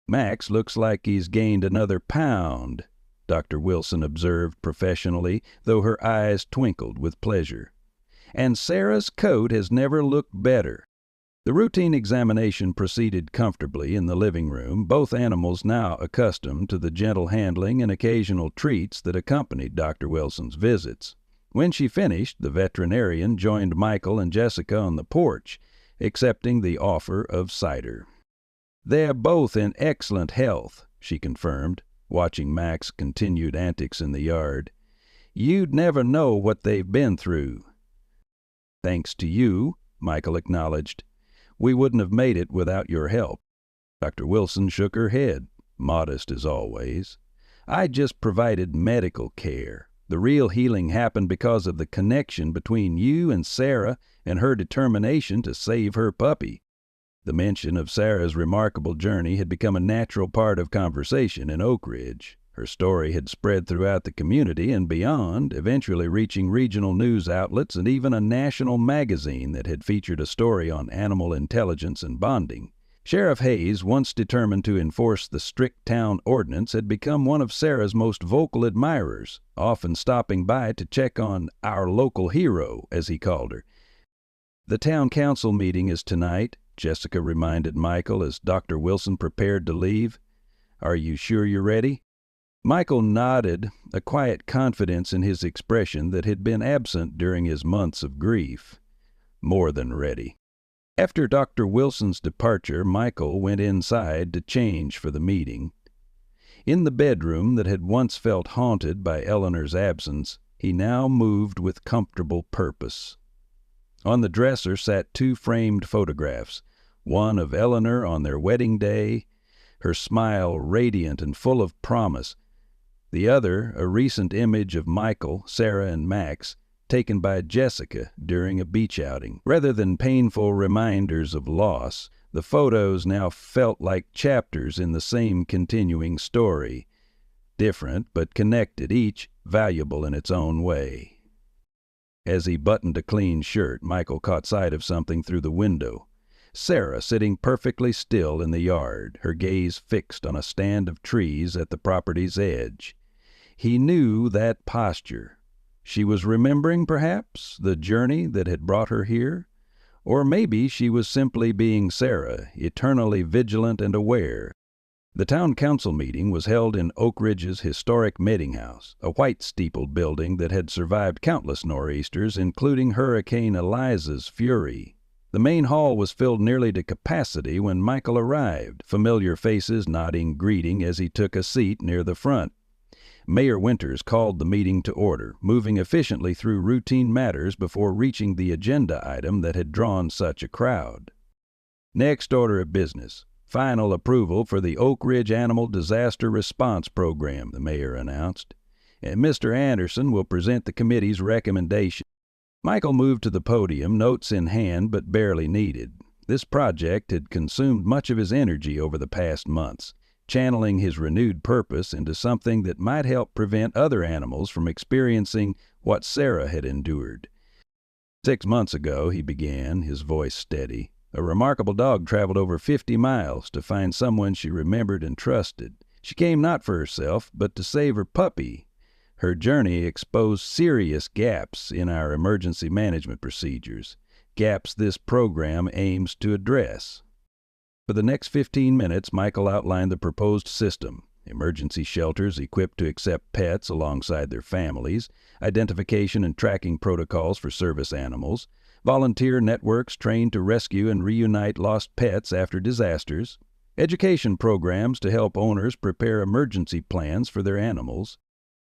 Speaker 1: "Max looks like he's gained another pound," Dr. Wilson observed professionally, though her eyes twinkled with pleasure. "And Sarah's coat has never looked better." The routine examination proceeded comfortably in the living room, both animals now accustomed to the gentle handling and occasional treats that accompanied Dr. Wilson's visits. When she finished, the veterinarian joined Michael and Jessica on the porch, accepting the offer of cider. "They're both in excellent health," she confirmed, watching Mac's continued antics in the yard. "You'd never know what they've been through." "Thanks to you," Michael acknowledged. "We wouldn't have made it without your help." Dr. Wilson shook her head, modest as always. "I just provided medical care. The real healing happened because of the connection between you and Sarah and her determination to save her puppy." The mention of Sarah's remarkable journey had become a natural part of conversation in Oak Ridge. Her story had spread throughout the community and beyond, eventually reaching regional news outlets and even a national magazine that had featured a story on animal intelligence and bonding. Sheriff Hayes, once determined to enforce the strict town ordinance, had become one of Sarah's most vocal admirers, often stopping by to check on "our local hero," as he called her. "The town council meeting is tonight," Jessica reminded Michael as Dr. Wilson prepared to leave. "Are you sure you're ready?" Michael nodded, a quiet confidence in his expression that had been absent during his months of grief. "More than ready." After Dr. Wilson's departure, Michael went inside to change for the meeting. In the bedroom that had once felt haunted by Eleanor's absence, he now moved with comfortable purpose. On the dresser sat 2 framed photographs, one of Eleanor on their wedding day, her smile radiant and full of promise, the other a recent image of Michael, Sarah, and Max, taken by Jessica during a beach outing. Rather than painful reminders of loss, the photos now felt like chapters in the same continuing story, different but connected, each valuable in its own way. As he buttoned a clean shirt, Michael caught sight of something through the window. Sarah sitting perfectly still in the yard, her gaze fixed on a stand of trees at the property's edge. He knew that posture. She was remembering, perhaps, the journey that had brought her here? Or maybe she was simply being Sarah, eternally vigilant and aware. The town council meeting was held in Oak Ridge's historic meeting house, a white-steepled building that had survived countless nor'easters, including Hurricane Eliza's fury. The main hall was filled nearly to capacity when Michael arrived, familiar faces nodding greeting as he took a seat near the front. Mayor Winters called the meeting to order, moving efficiently through routine matters before reaching the agenda item that had drawn such a crowd. Next order of business. Final approval for the Oak Ridge Animal Disaster Response Program, the mayor announced. And Mr. Anderson will present the committee's recommendation. Michael moved to the podium, notes in hand but barely needed. This project had consumed much of his energy over the past months, channeling his renewed purpose into something that might help prevent other animals from experiencing what Sarah had endured. 6 months ago, he began, his voice steady, a remarkable dog traveled over 50 miles to find someone she remembered and trusted. She came not for herself, but to save her puppy. Her journey exposed serious gaps in our emergency management procedures, gaps this program aims to address. For the next 15 minutes, Michael outlined the proposed system: emergency shelters equipped to accept pets alongside their families, identification and tracking protocols for service animals, volunteer networks trained to rescue and reunite lost pets after disasters, education programs to help owners prepare emergency plans for their animals.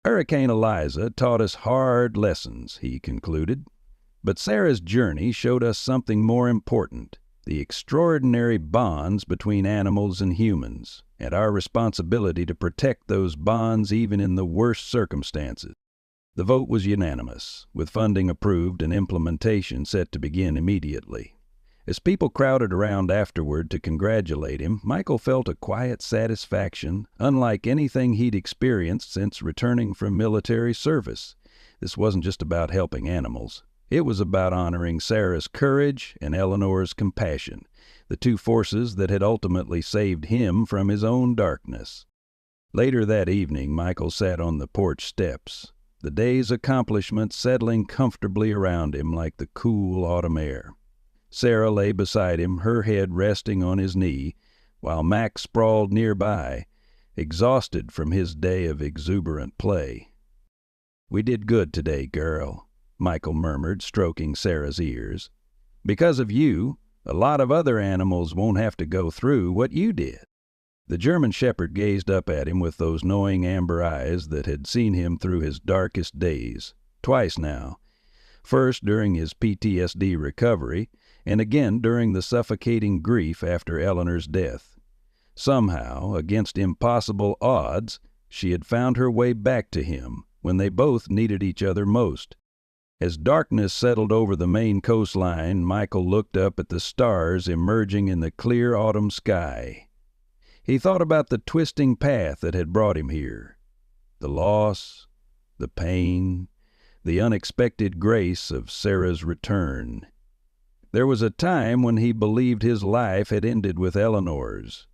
Speaker 1: Hurricane Eliza taught us hard lessons, he concluded. But Sarah's journey showed us something more important: the extraordinary bonds between animals and humans, and our responsibility to protect those bonds even in the worst circumstances. The vote was unanimous, with funding approved and implementation set to begin immediately. As people crowded around afterward to congratulate him, Michael felt a quiet satisfaction, unlike anything he'd experienced since returning from military service. This wasn't just about helping animals. It was about honoring Sarah's courage and Eleanor's compassion, the two forces that had ultimately saved him from his own darkness. Later that evening, Michael sat on the porch steps, the day's accomplishments settling comfortably around him like the cool autumn air. Sarah lay beside him, her head resting on his knee, while Max sprawled nearby, exhausted from his day of exuberant play. "We did good today, girl," Michael murmured, stroking Sarah's ears. "Because of you, a lot of other animals won't have to go through what you did." The German shepherd gazed up at him with those knowing amber eyes that had seen him through his darkest days, twice now. First during his PTSD recovery, and again during the suffocating grief after Eleanor's death. Somehow, against impossible odds, she had found her way back to him when they both needed each other most. As darkness settled over the Maine coastline, Michael looked up at the stars emerging in the clear autumn sky. He thought about the twisting path that had brought him here, the loss, the pain, the unexpected grace of Sarah's return. There was a time when he believed his life had ended with Eleanor's.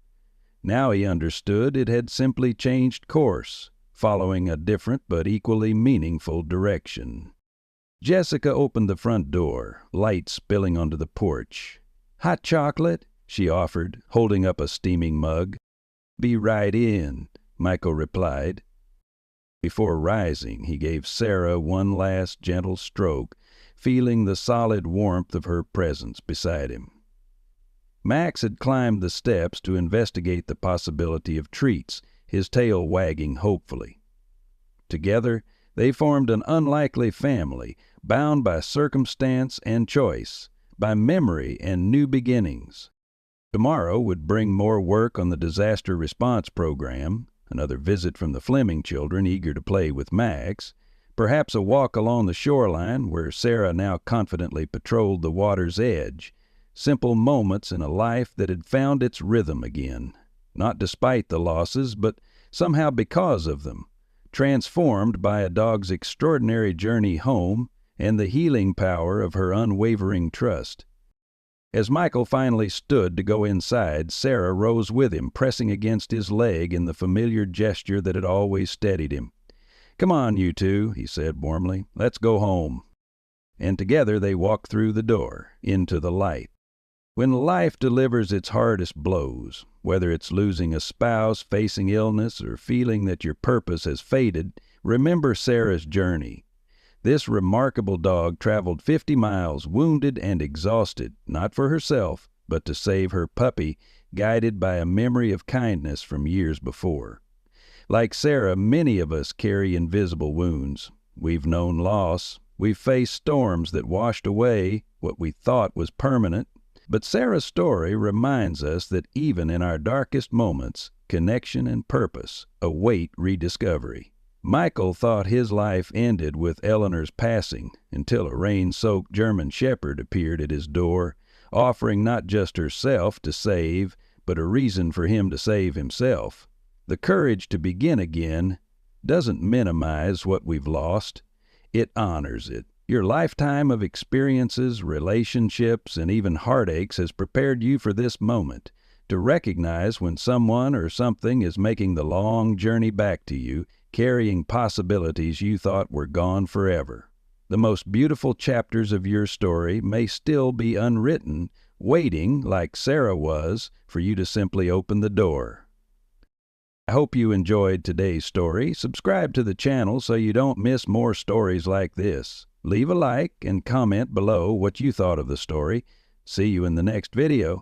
Speaker 1: Now he understood it had simply changed course, following a different but equally meaningful direction. Jessica opened the front door, light spilling onto the porch. "Hot chocolate?" she offered, holding up a steaming mug. "Be right in," Michael replied. Before rising, he gave Sarah one last gentle stroke, feeling the solid warmth of her presence beside him. Max had climbed the steps to investigate the possibility of treats, his tail wagging hopefully. Together, they formed an unlikely family, bound by circumstance and choice, by memory and new beginnings. Tomorrow would bring more work on the disaster response program, another visit from the Fleming children eager to play with Max, perhaps a walk along the shoreline where Sarah now confidently patrolled the water's edge, simple moments in a life that had found its rhythm again, not despite the losses, but somehow because of them, transformed by a dog's extraordinary journey home and the healing power of her unwavering trust. As Michael finally stood to go inside, Sarah rose with him, pressing against his leg in the familiar gesture that had always steadied him. "Come on, you two," he said warmly. "Let's go home." And together they walked through the door, into the light. When life delivers its hardest blows, whether it's losing a spouse, facing illness, or feeling that your purpose has faded, remember Sarah's journey. This remarkable dog traveled 50 miles, wounded and exhausted, not for herself, but to save her puppy, guided by a memory of kindness from years before. Like Sarah, many of us carry invisible wounds. We've known loss. We've faced storms that washed away what we thought was permanent. But Sarah's story reminds us that even in our darkest moments, connection and purpose await rediscovery. Michael thought his life ended with Eleanor's passing until a rain-soaked German shepherd appeared at his door, offering not just herself to save, but a reason for him to save himself. The courage to begin again doesn't minimize what we've lost. It honors it. Your lifetime of experiences, relationships, and even heartaches has prepared you for this moment, to recognize when someone or something is making the long journey back to you, carrying possibilities you thought were gone forever. The most beautiful chapters of your story may still be unwritten, waiting, like Sarah was, for you to simply open the door. I hope you enjoyed today's story. Subscribe to the channel so you don't miss more stories like this. Leave a like and comment below what you thought of the story. See you in the next video.